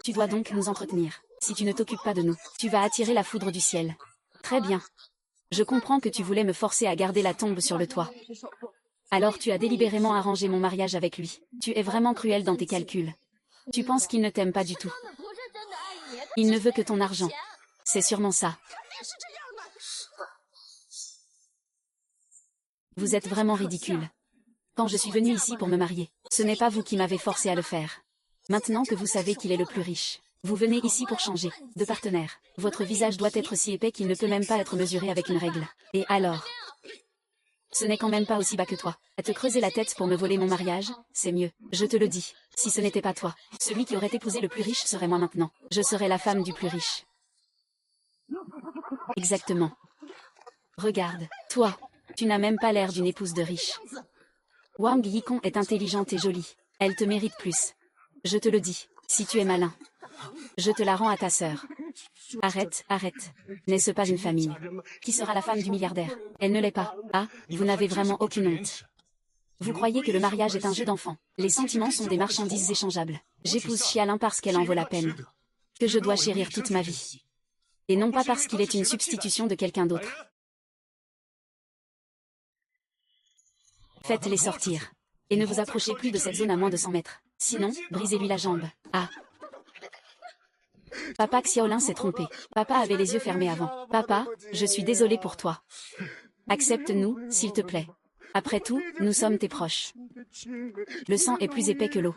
Tu dois donc nous entretenir. Si tu ne t'occupes pas de nous, tu vas attirer la foudre du ciel. Très bien. Je comprends que tu voulais me forcer à garder la tombe sur le toit. Alors tu as délibérément arrangé mon mariage avec lui. Tu es vraiment cruel dans tes calculs. Tu penses qu'il ne t'aime pas du tout. Il ne veut que ton argent. C'est sûrement ça. Vous êtes vraiment ridicule. Quand je suis venue ici pour me marier, ce n'est pas vous qui m'avez forcé à le faire. Maintenant que vous savez qu'il est le plus riche, vous venez ici pour changer de partenaire. Votre visage doit être si épais qu'il ne peut même pas être mesuré avec une règle. Et alors? Ce n'est quand même pas aussi bas que toi. À te creuser la tête pour me voler mon mariage, c'est mieux. Je te le dis. Si ce n'était pas toi, celui qui aurait épousé le plus riche serait moi maintenant. Je serais la femme du plus riche. Exactement. Regarde, toi, tu n'as même pas l'air d'une épouse de riche. Wang Yikong est intelligente et jolie. Elle te mérite plus. Je te le dis, si tu es malin. Je te la rends à ta sœur. Arrête. N'est-ce pas une famille? Qui sera la femme du milliardaire? Elle ne l'est pas. Ah, vous n'avez vraiment aucune honte. Vous croyez que le mariage est un jeu d'enfant. Les sentiments sont des marchandises échangeables. J'épouse Xialin parce qu'elle en vaut la peine. Que je dois chérir toute ma vie. Et non pas parce qu'il est une substitution de quelqu'un d'autre. Faites-les sortir. Et ne vous approchez plus de cette zone à moins de 100 mètres. Sinon, brisez-lui la jambe. Ah. Papa Xiaolin s'est trompé. Papa avait les yeux fermés avant. Papa, je suis désolée pour toi. Accepte-nous, s'il te plaît. Après tout, nous sommes tes proches. Le sang est plus épais que l'eau.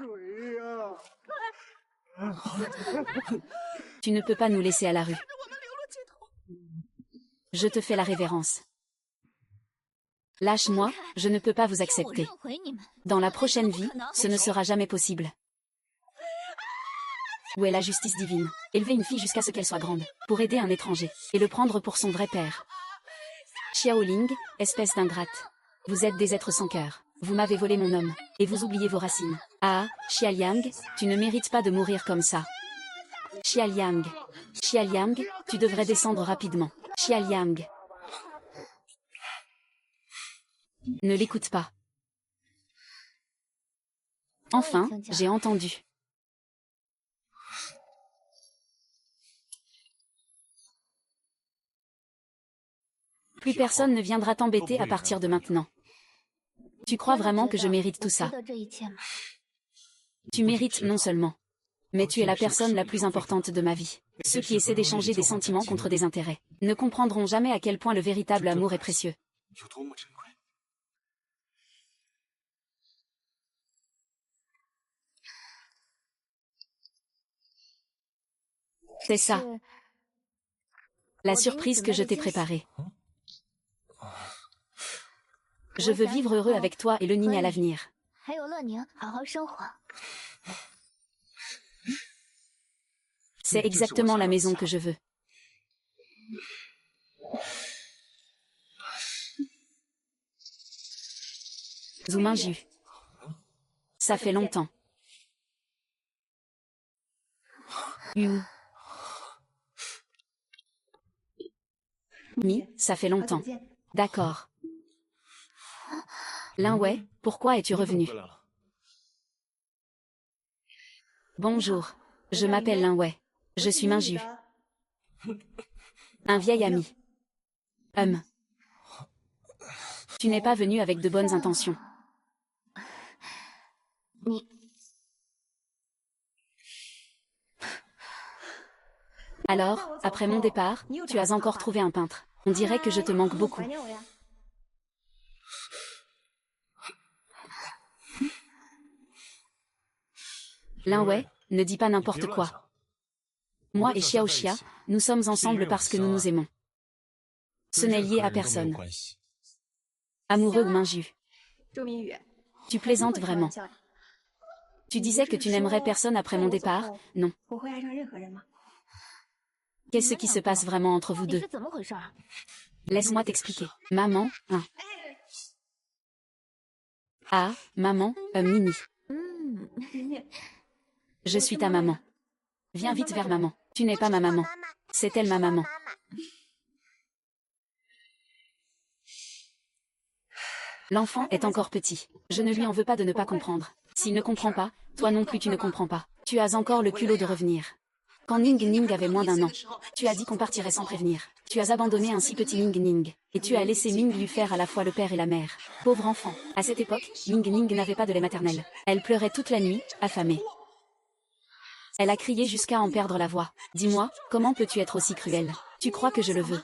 Tu ne peux pas nous laisser à la rue. Je te fais la révérence. Lâche-moi, je ne peux pas vous accepter. Dans la prochaine vie, ce ne sera jamais possible. Où est la justice divine? Élever une fille jusqu'à ce qu'elle soit grande, pour aider un étranger, et le prendre pour son vrai père. Xiaoling, espèce d'ingrate. Vous êtes des êtres sans cœur. Vous m'avez volé mon homme, et vous oubliez vos racines. Ah, Xiaoliang, tu ne mérites pas de mourir comme ça. Xiaoliang, tu devrais descendre rapidement. Xiaoliang. Ne l'écoute pas. Enfin, j'ai entendu. Plus personne ne viendra t'embêter à partir de maintenant. Tu crois vraiment que je mérite tout ça? Tu mérites non seulement Mais tu es la personne la plus importante de ma vie. Ceux qui essaient d'échanger des sentiments contre des intérêts ne comprendront jamais à quel point le véritable amour est précieux. C'est ça, la surprise que je t'ai préparée. Je veux vivre heureux avec toi et le Ning à l'avenir. C'est exactement la maison que je veux. Zouminju. Ça fait longtemps. Mi, ça fait longtemps. D'accord. Lin Wei, pourquoi es-tu revenu? Bonjour. Je m'appelle Lin Wei. Je suis Minju. Un vieil ami. Tu n'es pas venu avec de bonnes intentions. Alors, après mon départ, tu as encore trouvé un peintre. On dirait que je te manque beaucoup. Lin Wei, ne dis pas n'importe quoi. Moi et Xiao Xia, nous sommes ensemble parce que nous nous aimons. Ce n'est lié à personne. Amoureux de Minju. Tu plaisantes vraiment. Tu disais que tu n'aimerais personne après mon départ, non. Qu'est-ce qui se passe vraiment entre vous deux? Laisse-moi t'expliquer. Maman, Ah, maman, Nini. Je suis ta maman. Viens vite vers maman. Tu n'es pas ma maman. C'est elle ma maman. L'enfant est encore petit. Je ne lui en veux pas de ne pas comprendre. S'il ne comprend pas, toi non plus tu ne comprends pas. Tu as encore le culot de revenir. Quand Ning avait moins d'1 an, tu as dit qu'on partirait sans prévenir. Tu as abandonné un si petit Ning. Et tu as laissé Ming lui faire à la fois le père et la mère. Pauvre enfant. À cette époque, Ning n'avait pas de lait maternel. Elle pleurait toute la nuit, affamée. Elle a crié jusqu'à en perdre la voix. Dis-moi, comment peux-tu être aussi cruel? Tu crois que je le veux?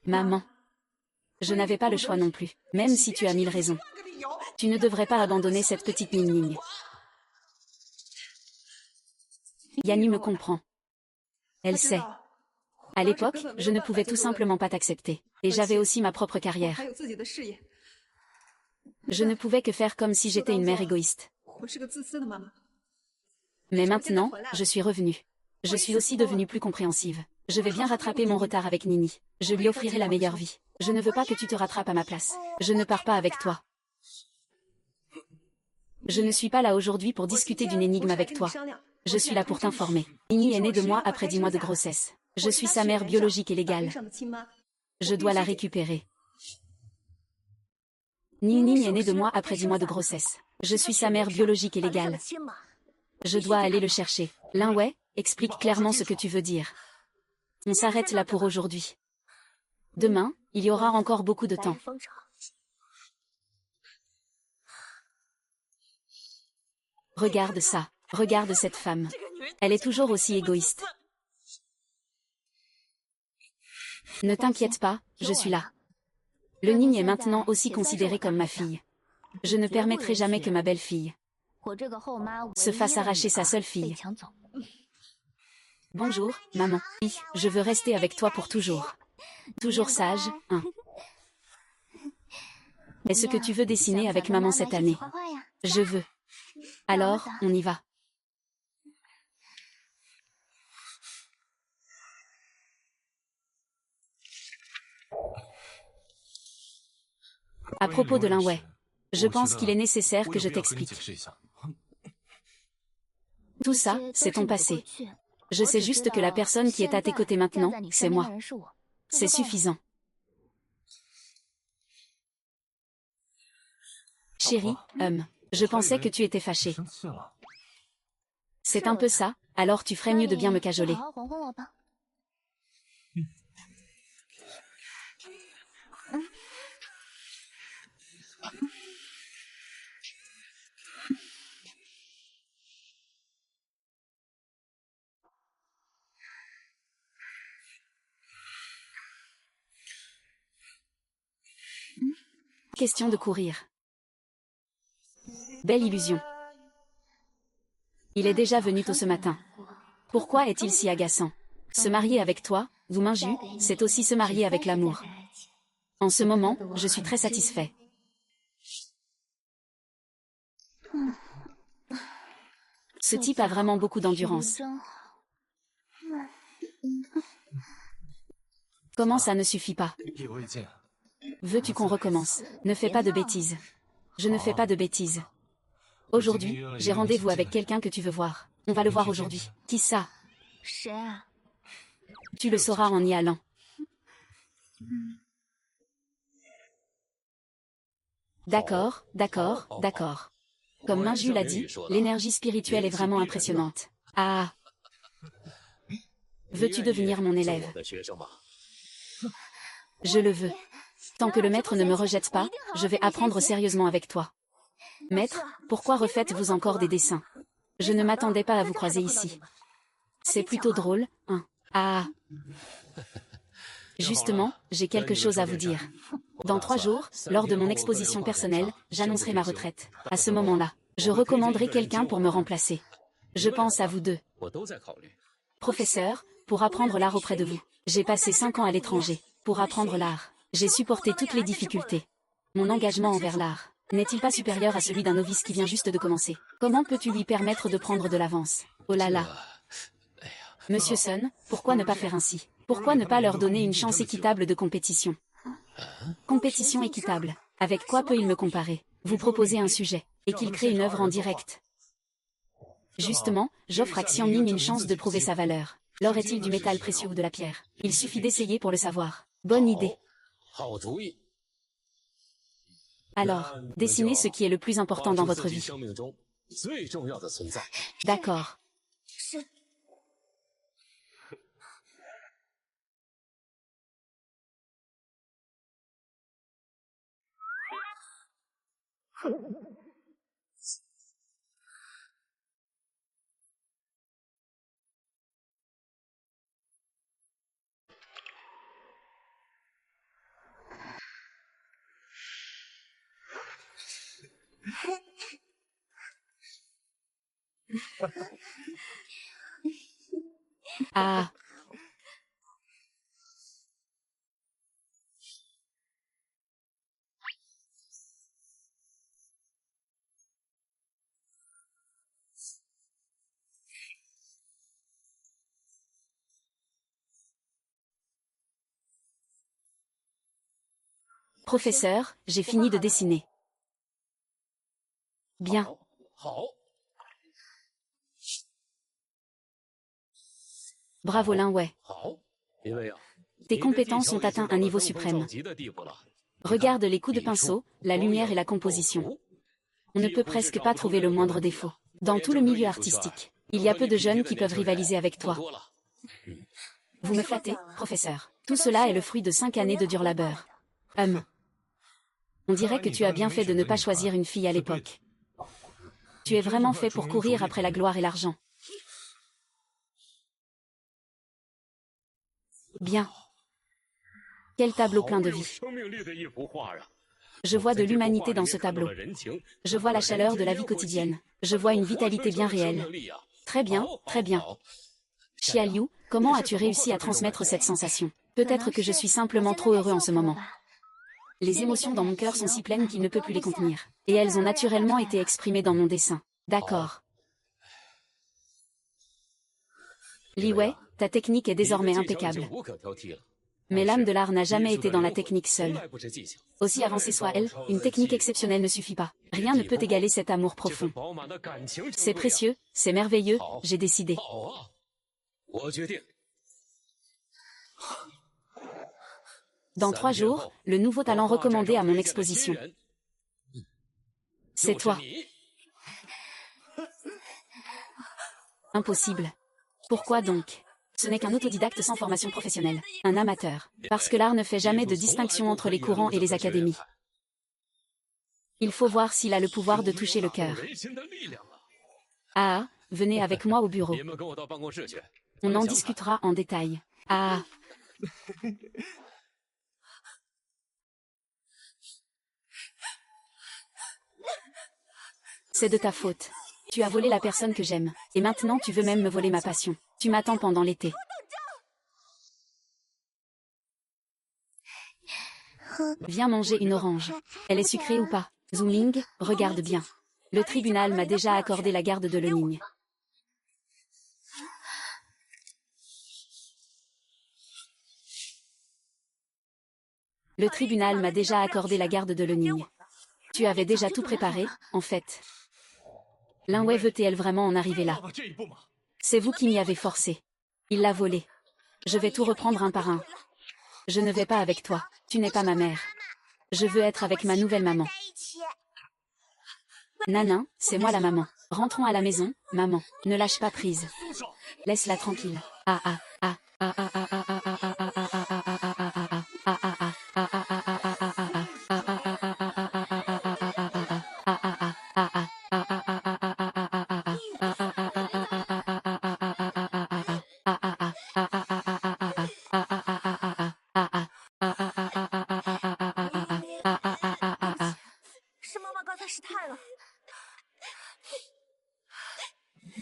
Maman. Je n'avais pas le choix non plus, même si tu as 1000 raisons. Tu ne devrais pas abandonner cette petite Ning. Yanni me comprend. Elle sait. À l'époque, je ne pouvais tout simplement pas t'accepter. Et j'avais aussi ma propre carrière. Je ne pouvais que faire comme si j'étais une mère égoïste. Mais maintenant, je suis revenue. Je suis aussi devenue plus compréhensive. Je vais bien rattraper mon retard avec Nini. Je lui offrirai la meilleure vie. Je ne veux pas que tu te rattrapes à ma place. Je ne pars pas avec toi. Je ne suis pas là aujourd'hui pour discuter d'une énigme avec toi. Je suis là pour t'informer. Nini est née de moi après 10 mois de grossesse. Je suis sa mère biologique et légale. Je dois la récupérer. Nini est née de moi après 10 mois de grossesse. Je suis sa mère biologique et légale. Je dois aller le chercher. Lin Wei, explique clairement ce que tu veux dire. On s'arrête là pour aujourd'hui. Demain, il y aura encore beaucoup de temps. Regarde ça. Regarde cette femme. Elle est toujours aussi égoïste. Ne t'inquiète pas, je suis là. Le Ning est maintenant aussi considéré comme ma fille. Je ne permettrai jamais que ma belle-fille se fasse arracher sa seule fille. Bonjour, maman. Oui, je veux rester avec toi pour toujours. Toujours sage, hein. Est-ce que tu veux dessiner avec maman cette année? Je veux. Alors, on y va. À propos de Lin Wei, je pense qu'il est nécessaire que je t'explique. Tout ça, c'est ton passé. Je sais juste que la personne qui est à tes côtés maintenant, c'est moi. C'est suffisant. Chérie, je pensais que tu étais fâchée. C'est un peu ça, alors tu ferais mieux de bien me cajoler. Question de courir. Belle illusion. Il est déjà venu tôt ce matin. Pourquoi est-il si agaçant? Se marier avec toi, Wu Mingju, c'est aussi se marier avec l'amour. En ce moment, je suis très satisfait. Ce type a vraiment beaucoup d'endurance. Comment ça ne suffit pas? Veux-tu qu'on recommence? Ne fais pas de bêtises. Je ne fais pas de bêtises. Aujourd'hui, j'ai rendez-vous avec quelqu'un que tu veux voir. On va le voir aujourd'hui. Qui ça? Tu le sauras en y allant. D'accord, d'accord, d'accord. Comme Mingju l'a dit, l'énergie spirituelle est vraiment impressionnante. Ah! Veux-tu devenir mon élève? Je le veux. Tant que le maître ne me rejette pas, je vais apprendre sérieusement avec toi. Maître, pourquoi refaites-vous encore des dessins? Je ne m'attendais pas à vous croiser ici. C'est plutôt drôle, hein? Ah! Justement, j'ai quelque chose à vous dire. Dans 3 jours, lors de mon exposition personnelle, j'annoncerai ma retraite. À ce moment-là, je recommanderai quelqu'un pour me remplacer. Je pense à vous deux. Professeur, pour apprendre l'art auprès de vous. J'ai passé 5 ans à l'étranger, pour apprendre l'art. J'ai supporté toutes les difficultés. Mon engagement envers l'art n'est-il pas supérieur à celui d'un novice qui vient juste de commencer? Comment peux-tu lui permettre de prendre de l'avance? Oh là là! Monsieur Sun, pourquoi ne pas faire ainsi? Pourquoi ne pas leur donner une chance équitable de compétition? Compétition équitable. Avec quoi peut-il me comparer? Vous proposez un sujet, et qu'il crée une œuvre en direct. Justement, j'offre à Xiangning une chance de prouver sa valeur. L'or est-il du métal précieux ou de la pierre? Il suffit d'essayer pour le savoir. Bonne idée. Alors, dessinez ce qui est le plus important dans votre vie. D'accord. Ah. Professeur, j'ai fini de dessiner. Bien. Bravo Lin Wei. Tes compétences ont atteint un niveau suprême. Regarde les coups de pinceau, la lumière et la composition. On ne peut presque pas trouver le moindre défaut. Dans tout le milieu artistique, il y a peu de jeunes qui peuvent rivaliser avec toi. Vous me flattez, professeur. Tout cela est le fruit de 5 années de dur labeur. On dirait que tu as bien fait de ne pas choisir une fille à l'époque. Tu es vraiment fait pour courir après la gloire et l'argent. Bien. Quel tableau plein de vie. Je vois de l'humanité dans ce tableau. Je vois la chaleur de la vie quotidienne. Je vois une vitalité bien réelle. Très bien, très bien. Xia Liu, comment as-tu réussi à transmettre cette sensation? Peut-être que je suis simplement trop heureux en ce moment. Les émotions dans mon cœur sont si pleines qu'il ne peut plus les contenir. Et elles ont naturellement été exprimées dans mon dessin. D'accord. Li Wei, ta technique est désormais impeccable. Mais l'âme de l'art n'a jamais été dans la technique seule. Aussi avancée soit-elle, une technique exceptionnelle ne suffit pas. Rien ne peut égaler cet amour profond. C'est précieux, c'est merveilleux, j'ai décidé. Dans 3 jours, le nouveau talent recommandé à mon exposition. C'est toi. Impossible. Pourquoi donc? Ce n'est qu'un autodidacte sans formation professionnelle, un amateur. Parce que l'art ne fait jamais de distinction entre les courants et les académies. Il faut voir s'il a le pouvoir de toucher le cœur. Ah, venez avec moi au bureau. On en discutera en détail. Ah. C'est de ta faute. Tu as volé la personne que j'aime. Et maintenant tu veux même me voler ma passion. Tu m'attends pendant l'été. Viens manger une orange. Elle est sucrée ou pas? Zuming, regarde bien. Le tribunal m'a déjà accordé la garde de Lening. Le tribunal m'a déjà accordé la garde de Lening. Tu avais déjà tout préparé, en fait. Linwei veut-elle vraiment en arriver là? C'est vous qui m'y avez forcé. Il l'a volé. Je vais tout reprendre un par un. Je ne vais pas avec toi. Tu n'es pas ma mère. Je veux être avec ma nouvelle maman. Nanin, c'est moi la maman. Rentrons à la maison, maman. Ne lâche pas prise. Laisse-la tranquille. Ah ah ah ah ah ah ah ah ah ah ah ah ah ah ah ah ah.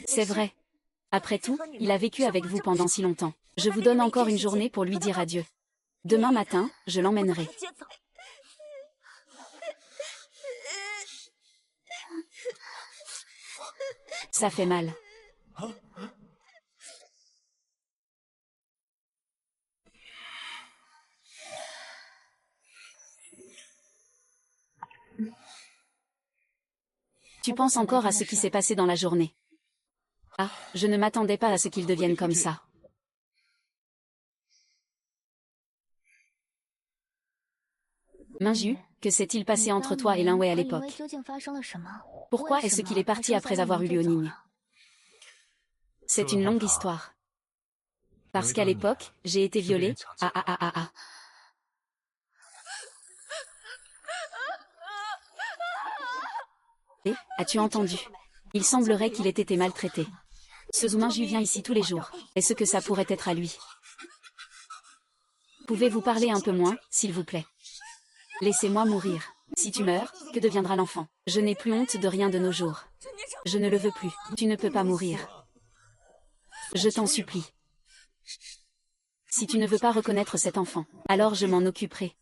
C'est vrai. Après tout, il a vécu avec vous pendant si longtemps. Je vous donne encore une journée pour lui dire adieu. Demain matin, je l'emmènerai. Ça fait mal. Tu penses encore à ce qui s'est passé dans la journée. Ah, je ne m'attendais pas à ce qu'il devienne comme ça. Minju, que s'est-il passé entre toi et Linwei à l'époque? Pourquoi est-ce qu'il est parti après avoir eu Liuning? C'est une longue histoire. Parce qu'à l'époque, j'ai été violée. Ah ah ah ah ah. Et, as-tu entendu? Il semblerait qu'il ait été maltraité. Ce Zouminju vient ici tous les jours. Est-ce que ça pourrait être à lui? Pouvez-vous parler un peu moins, s'il vous plaît? Laissez-moi mourir. Si tu meurs, que deviendra l'enfant? Je n'ai plus honte de rien de nos jours. Je ne le veux plus. Tu ne peux pas mourir. Je t'en supplie. Si tu ne veux pas reconnaître cet enfant, alors je m'en occuperai.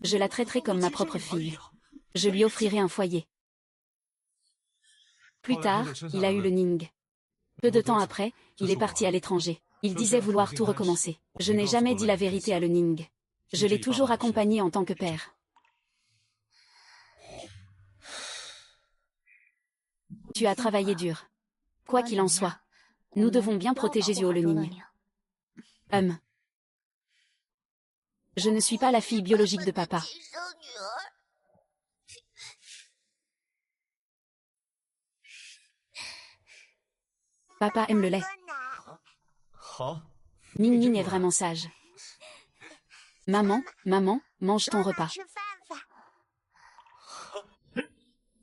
Je la traiterai comme ma propre fille. Je lui offrirai un foyer. Plus tard, il a eu le Ning. Peu de temps après, il est parti à l'étranger. Il disait vouloir tout recommencer. Je n'ai jamais dit la vérité à le Ning. Je l'ai toujours accompagné en tant que père. Tu as travaillé dur. Quoi qu'il en soit, nous devons bien protéger Zuo Lening. Je ne suis pas la fille biologique de papa. Papa aime le lait. Ning Ning est vraiment sage. Maman, mange ton repas.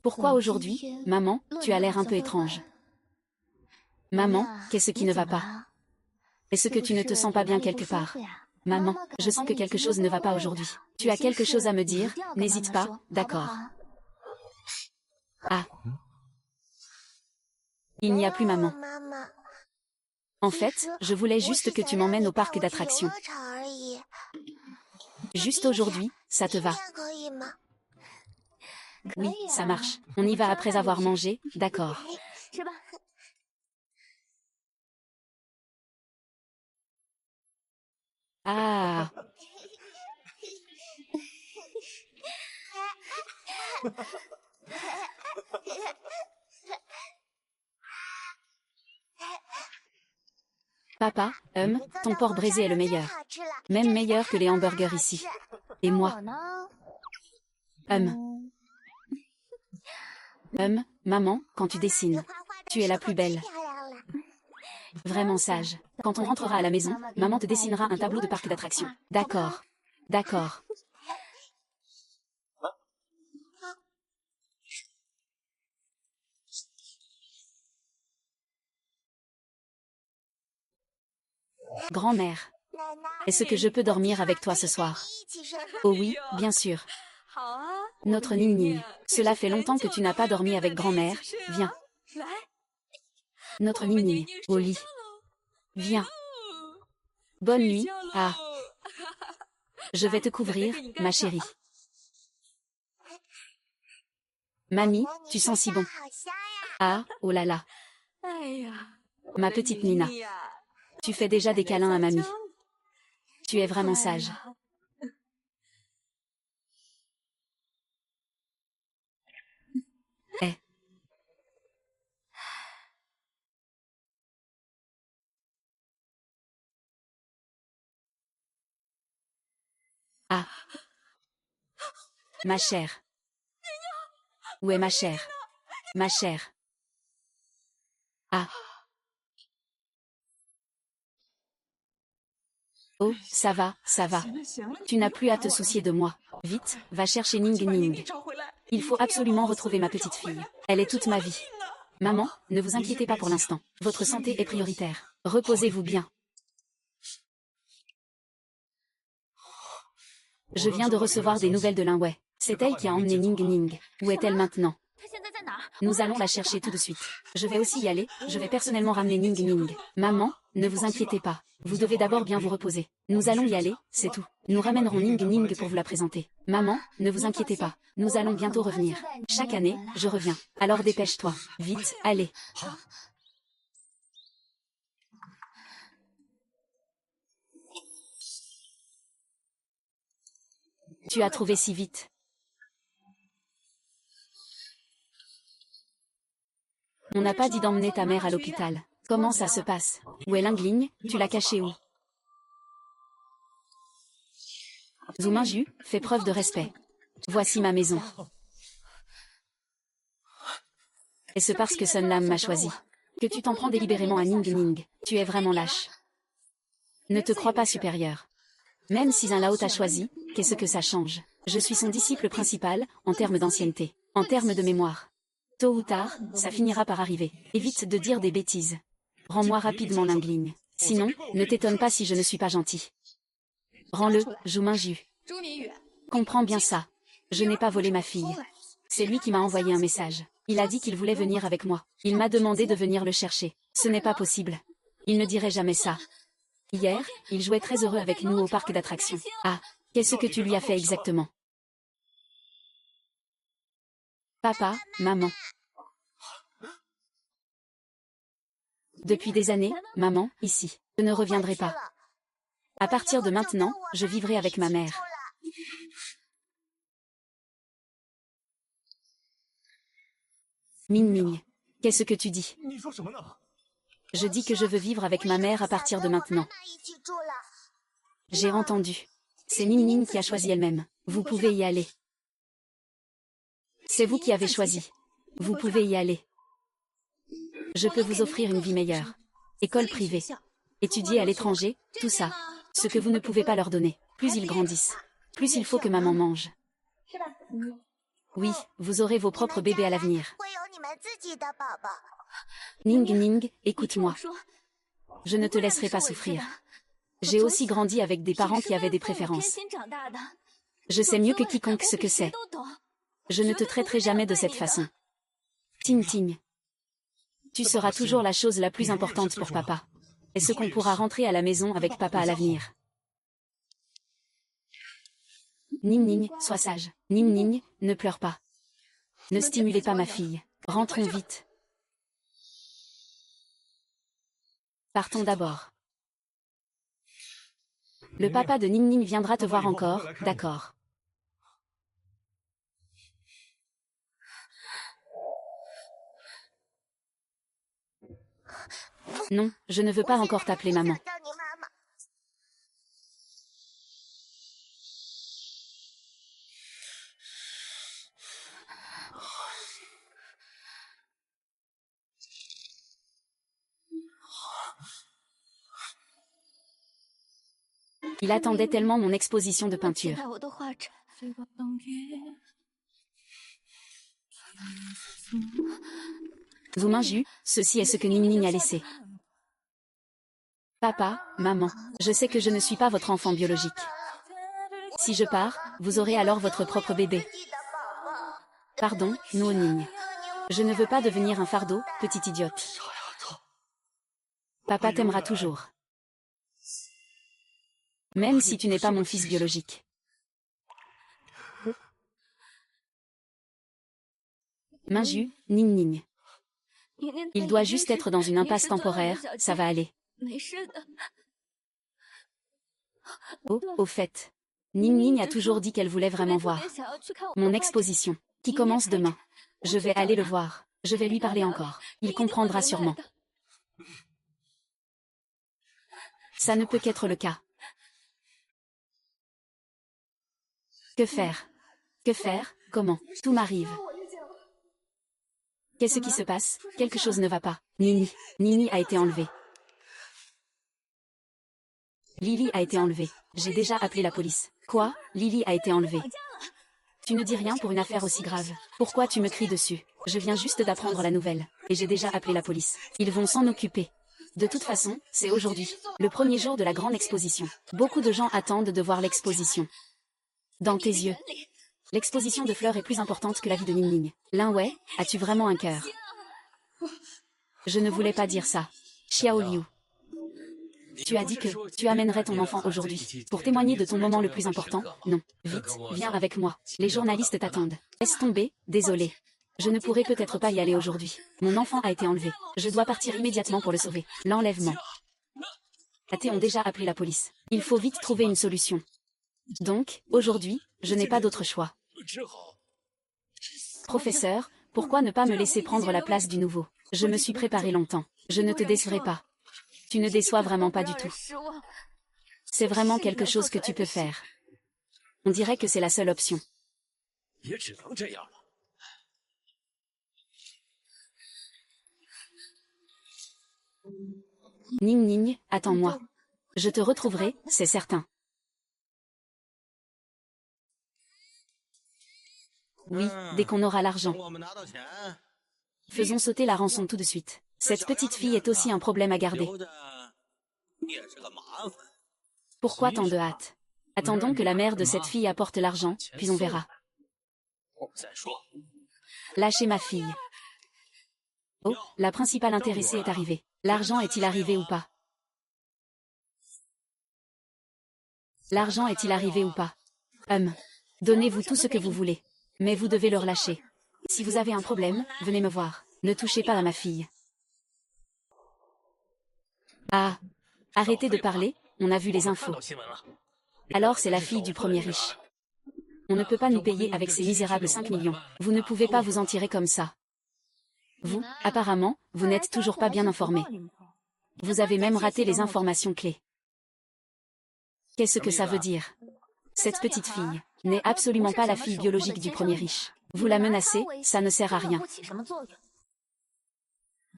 Pourquoi aujourd'hui, maman, tu as l'air un peu étrange? Maman, qu'est-ce qui ne va pas? Est-ce que tu ne te sens pas bien quelque part? Maman, je sens que quelque chose ne va pas aujourd'hui. Tu as quelque chose à me dire, n'hésite pas, d'accord. Ah. Il n'y a plus maman. En fait, je voulais juste que tu m'emmènes au parc d'attractions. Juste aujourd'hui, ça te va? Oui, ça marche. On y va après avoir mangé, d'accord. Ah. Papa, ton porc braisé est le meilleur. Même meilleur que les hamburgers ici. Et moi? Maman, quand tu dessines, tu es la plus belle. Vraiment sage. Quand on rentrera à la maison, maman te dessinera un tableau de parc d'attractions. D'accord. D'accord. Grand-mère, est-ce que je peux dormir avec toi ce soir? Oh oui, bien sûr. Notre Ning Ning. Cela fait longtemps que tu n'as pas dormi avec grand-mère. Viens. Notre Ning Ning. Au lit. Viens. Bonne nuit. Ah. Je vais te couvrir, ma chérie. Mamie, tu sens si bon. Ah, oh là là. Ma petite Nina. Tu fais déjà des câlins à mamie. Tu es vraiment sage. Eh. Ah. Ma chère. Où est ma chère? Ma chère. Ah. Oh, ça va, ça va. Tu n'as plus à te soucier de moi. Vite, va chercher Ning Ning. Il faut absolument retrouver ma petite fille. Elle est toute ma vie. Maman, ne vous inquiétez pas pour l'instant. Votre santé est prioritaire. Reposez-vous bien. Je viens de recevoir des nouvelles de Linwei. C'est elle qui a emmené Ning Ning. Où est-elle maintenant? Nous allons la chercher tout de suite. Je vais aussi y aller, je vais personnellement ramener Ning Ning. Maman, ne vous inquiétez pas. Vous devez d'abord bien vous reposer. Nous allons y aller, c'est tout. Nous ramènerons Ning Ning pour vous la présenter. Maman, ne vous inquiétez pas. Nous allons bientôt revenir. Chaque année, je reviens. Alors dépêche-toi. Vite, allez. Tu as trouvé si vite. On n'a pas dit d'emmener ta mère à l'hôpital. Comment ça se passe? Où est Lingling? Tu l'as cachée où? Zhu Mingju, fais preuve de respect. Voici ma maison. Est-ce parce que Sun Lam m'a choisi que tu t'en prends délibérément à Ning Ning? Tu es vraiment lâche. Ne te crois pas supérieur. Même si un Lao t'a choisi, qu'est-ce que ça change? Je suis son disciple principal, en termes d'ancienneté, en termes de mémoire. Tôt ou tard, ça finira par arriver. Évite de dire des bêtises. Rends-moi rapidement Lingling. Sinon, ne t'étonne pas si je ne suis pas gentil. Rends-le, Zhu Mingju. Comprends bien ça. Je n'ai pas volé ma fille. C'est lui qui m'a envoyé un message. Il a dit qu'il voulait venir avec moi. Il m'a demandé de venir le chercher. Ce n'est pas possible. Il ne dirait jamais ça. Hier, il jouait très heureux avec nous au parc d'attractions. Ah, qu'est-ce que tu lui as fait exactement? Papa, maman. Depuis des années, maman, ici. Je ne reviendrai pas. À partir de maintenant, je vivrai avec ma mère. Ning Ning, qu'est-ce que tu dis? Je dis que je veux vivre avec ma mère à partir de maintenant. J'ai entendu. C'est Ning Ning qui a choisi elle-même. Vous pouvez y aller. C'est vous qui avez choisi. Vous pouvez y aller. Je peux vous offrir une vie meilleure. École privée. Étudier à l'étranger, tout ça. Ce que vous ne pouvez pas leur donner. Plus ils grandissent, plus il faut que maman mange. Oui, vous aurez vos propres bébés à l'avenir. Ning Ning, écoute-moi. Je ne te laisserai pas souffrir. J'ai aussi grandi avec des parents qui avaient des préférences. Je sais mieux que quiconque ce que c'est. Je ne te traiterai jamais de cette façon. Ting Ting. Tu seras toujours la chose la plus importante pour papa. Est-ce qu'on pourra rentrer à la maison avec papa à l'avenir? Ning Ning, sois sage. Ning Ning, ne pleure pas. Ne stimulez pas ma fille. Rentrons vite. Partons d'abord. Le papa de Ning Ning viendra te voir encore, d'accord? Non, je ne veux pas encore t'appeler maman. Il attendait tellement mon exposition de peinture. Zhu Mingju, ceci est ce que Ning Ning a laissé. Papa, maman, je sais que je ne suis pas votre enfant biologique. Si je pars, vous aurez alors votre propre bébé. Pardon, Nuo Ning. Je ne veux pas devenir un fardeau, petite idiote. Papa t'aimera toujours. Même si tu n'es pas mon fils biologique. Minju, Ning Ning. Il doit juste être dans une impasse temporaire, ça va aller. Oh, au fait. Ning Ning a toujours dit qu'elle voulait vraiment voir mon exposition, qui commence demain. Je vais aller le voir. Je vais lui parler encore. Il comprendra sûrement. Ça ne peut qu'être le cas. Que faire? Que faire? Comment? Tout m'arrive. Qu'est-ce qui se passe? Quelque chose ne va pas. Nini. Nini a été enlevée. Lily a été enlevée. J'ai déjà appelé la police. Quoi? Lily a été enlevée. Tu ne dis rien pour une affaire aussi grave. Pourquoi tu me cries dessus? Je viens juste d'apprendre la nouvelle. Et j'ai déjà appelé la police. Ils vont s'en occuper. De toute façon, c'est aujourd'hui. Le premier jour de la grande exposition. Beaucoup de gens attendent de voir l'exposition. Dans tes yeux. L'exposition de fleurs est plus importante que la vie de Ning Ning. Lin Wei, as-tu vraiment un cœur? Je ne voulais pas dire ça. Xiao Liu. Tu as dit que tu amènerais ton enfant aujourd'hui. Pour témoigner de ton moment le plus important? Non. Vite, viens avec moi. Les journalistes t'attendent. Laisse tomber, désolé. Je ne pourrai peut-être pas y aller aujourd'hui. Mon enfant a été enlevé. Je dois partir immédiatement pour le sauver. L'enlèvement. Athées ont déjà appelé la police. Il faut vite trouver une solution. Donc, aujourd'hui, je n'ai pas d'autre choix. Professeur, pourquoi ne pas me laisser prendre la place du nouveau? Je me suis préparé longtemps. Je ne te décevrai pas. Tu ne déçois vraiment pas du tout. C'est vraiment quelque chose que tu peux faire. On dirait que c'est la seule option. Ning Ning, attends-moi. Je te retrouverai, c'est certain. Oui, dès qu'on aura l'argent. Faisons sauter la rançon tout de suite. Cette petite fille est aussi un problème à garder. Pourquoi tant de hâte? Attendons que la mère de cette fille apporte l'argent, puis on verra. Lâchez ma fille. Oh, la principale intéressée est arrivée. L'argent est-il arrivé ou pas? L'argent est-il arrivé ou pas? Donnez-vous tout ce que vous voulez. Mais vous devez le relâcher. Si vous avez un problème, venez me voir. Ne touchez pas à ma fille. Ah, arrêtez de parler, on a vu les infos. Alors c'est la fille du premier riche. On ne peut pas nous payer avec ces misérables 5 millions. Vous ne pouvez pas vous en tirer comme ça. Vous, apparemment, vous n'êtes toujours pas bien informé. Vous avez même raté les informations clés. Qu'est-ce que ça veut dire? Cette petite fille n'est absolument pas la fille biologique du premier riche. Vous la menacez, ça ne sert à rien.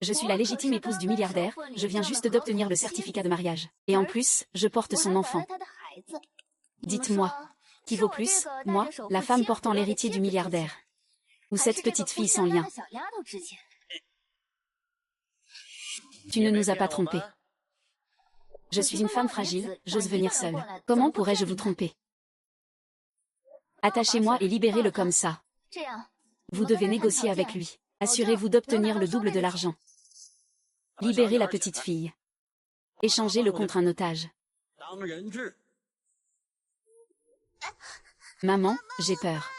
Je suis la légitime épouse du milliardaire, je viens juste d'obtenir le certificat de mariage. Et en plus, je porte son enfant. Dites-moi, qui vaut plus, moi, la femme portant l'héritier du milliardaire, ou cette petite fille sans lien? Tu ne nous as pas trompés. Je suis une femme fragile, j'ose venir seule. Comment pourrais-je vous tromper? Attachez-moi et libérez-le comme ça. Vous devez négocier avec lui. Assurez-vous d'obtenir le double de l'argent. Libérez la petite fille. Échangez-le contre un otage. Maman, j'ai peur.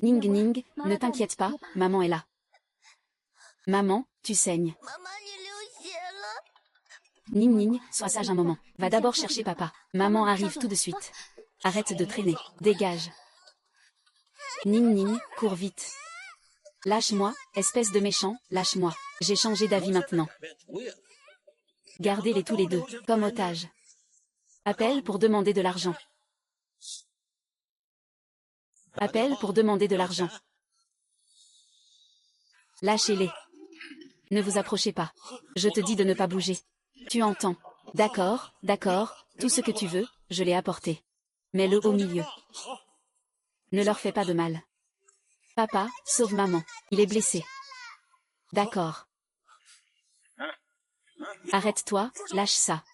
Ning Ning, ne t'inquiète pas, maman est là. Maman, tu saignes. Ning Ning, sois sage un moment. Va d'abord chercher papa. Maman arrive tout de suite. Arrête de traîner. Dégage. Ning Ning, cours vite. Lâche-moi, espèce de méchant, lâche-moi. J'ai changé d'avis maintenant. Gardez-les tous les deux, comme otages. Appelle pour demander de l'argent. Appelle pour demander de l'argent. Lâchez-les. Ne vous approchez pas. Je te dis de ne pas bouger. Tu entends? D'accord, d'accord, tout ce que tu veux, je l'ai apporté. Mets-le au milieu. Ne leur fais pas de mal. Papa, sauve maman. Il est blessé. D'accord. Arrête-toi, lâche ça.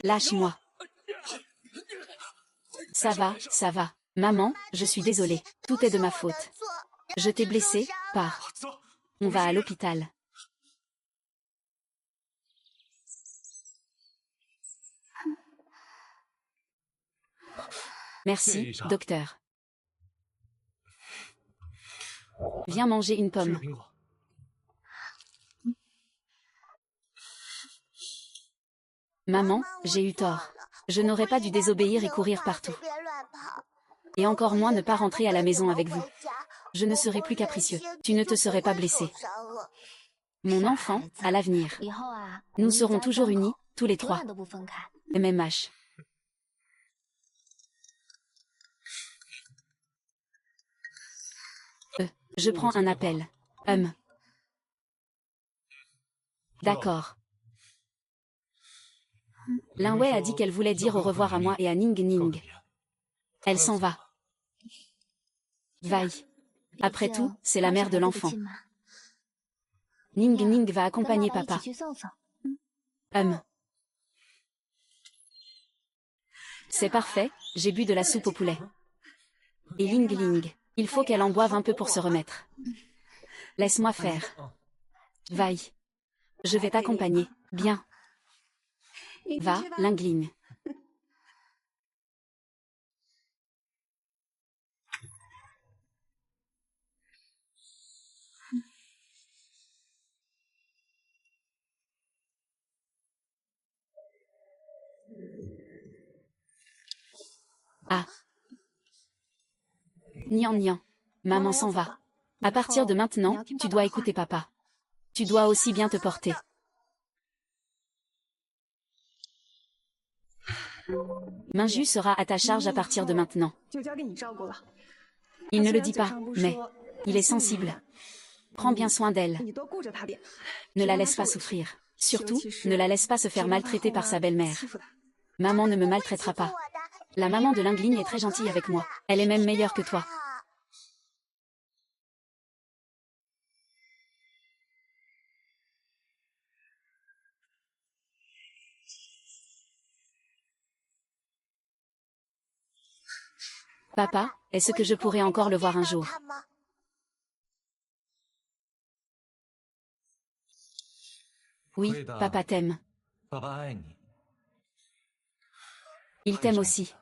Lâche-moi. Ça va. Maman, je suis désolée. Tout est de ma faute. Je t'ai blessé, pars. On va à l'hôpital. Merci, docteur. Viens manger une pomme. Maman, j'ai eu tort. Je n'aurais pas dû désobéir et courir partout. Et encore moins ne pas rentrer à la maison avec vous. Je ne serai plus capricieux. Tu ne te serais pas blessé. Mon enfant, à l'avenir. Nous serons toujours unis, tous les trois. MMH. Je prends un appel. D'accord. Lin Wei a dit qu'elle voulait dire au revoir à moi et à Ning Ning. Elle s'en va. Vaille. Après tout, c'est la mère de l'enfant. Ning Ning va accompagner papa. C'est parfait, j'ai bu de la soupe au poulet. Et Ling Ling, il faut qu'elle en boive un peu pour se remettre. Laisse-moi faire. Vaille. Je vais t'accompagner, bien. Va, Ling Ling. Ah. Nian Nian. Maman s'en va. À partir de maintenant, tu dois écouter papa. Tu dois aussi bien te porter. Minju sera à ta charge à partir de maintenant. Il ne le dit pas, mais il est sensible. Prends bien soin d'elle. Ne la laisse pas souffrir. Surtout, ne la laisse pas se faire maltraiter par sa belle-mère. Maman ne me maltraitera pas. La maman de Ling Ling est très gentille avec moi. Elle est même meilleure que toi. Papa, est-ce que je pourrais encore le voir un jour? Oui, papa t'aime. Il t'aime aussi.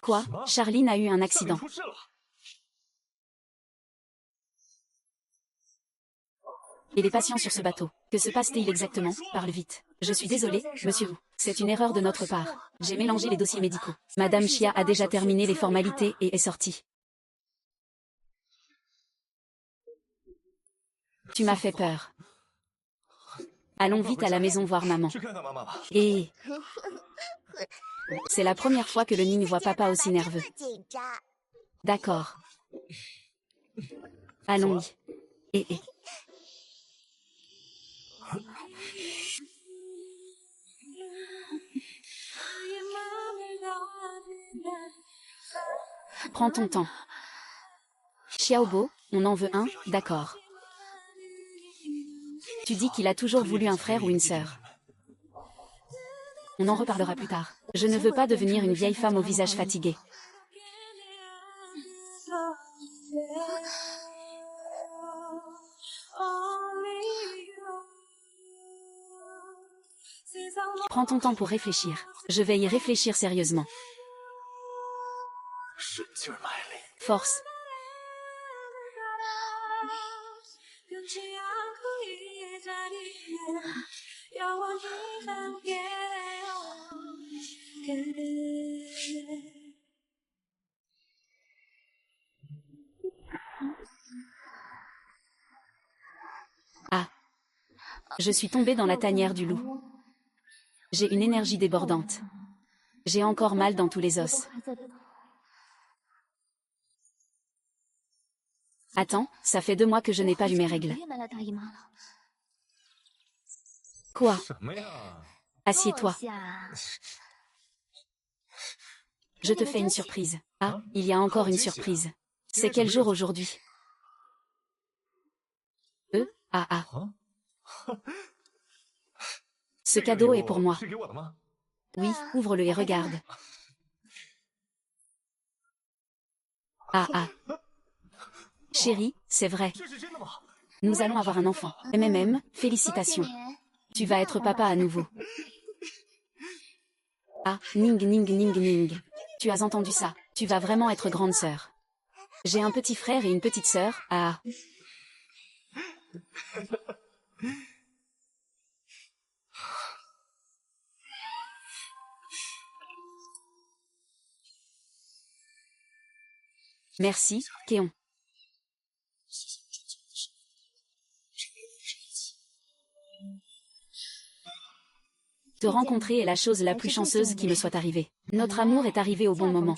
Quoi? Charline a eu un accident. Et les patients sur ce bateau. Que se passe-t-il exactement? Parle vite. Je suis désolée, monsieur Wu. C'est une erreur de notre part. J'ai mélangé les dossiers médicaux. Madame Chia a déjà terminé les formalités et est sortie. Tu m'as fait peur. Allons vite à la maison voir maman. Et... c'est la première fois que le Ning voit papa aussi nerveux. D'accord. Allons-y. Et... Prends ton temps. Xiaobo, on en veut un, d'accord. Tu dis qu'il a toujours voulu un frère ou une sœur. On en reparlera plus tard. Je ne veux pas devenir une vieille femme au visage fatigué. Prends ton temps pour réfléchir. Je vais y réfléchir sérieusement. Force. Ah. Je suis tombée dans la tanière du loup. J'ai une énergie débordante. J'ai encore mal dans tous les os. Attends, ça fait 2 mois que je n'ai pas eu mes règles. Quoi? Assieds-toi. Je te fais une surprise. Ah, il y a encore une surprise. C'est quel jour aujourd'hui? Ah ah. Ce cadeau est pour moi. Oui, ouvre-le et regarde. Ah ah. Chérie, c'est vrai. Nous allons avoir un enfant. Félicitations. Tu vas être papa à nouveau. Ah, ning ning ning ning. Tu as entendu ça? Tu vas vraiment être grande sœur. J'ai un petit frère et une petite sœur. Ah. Merci, Kéon. Te rencontrer est la chose la plus chanceuse qui me soit arrivée. Notre amour est arrivé au bon moment.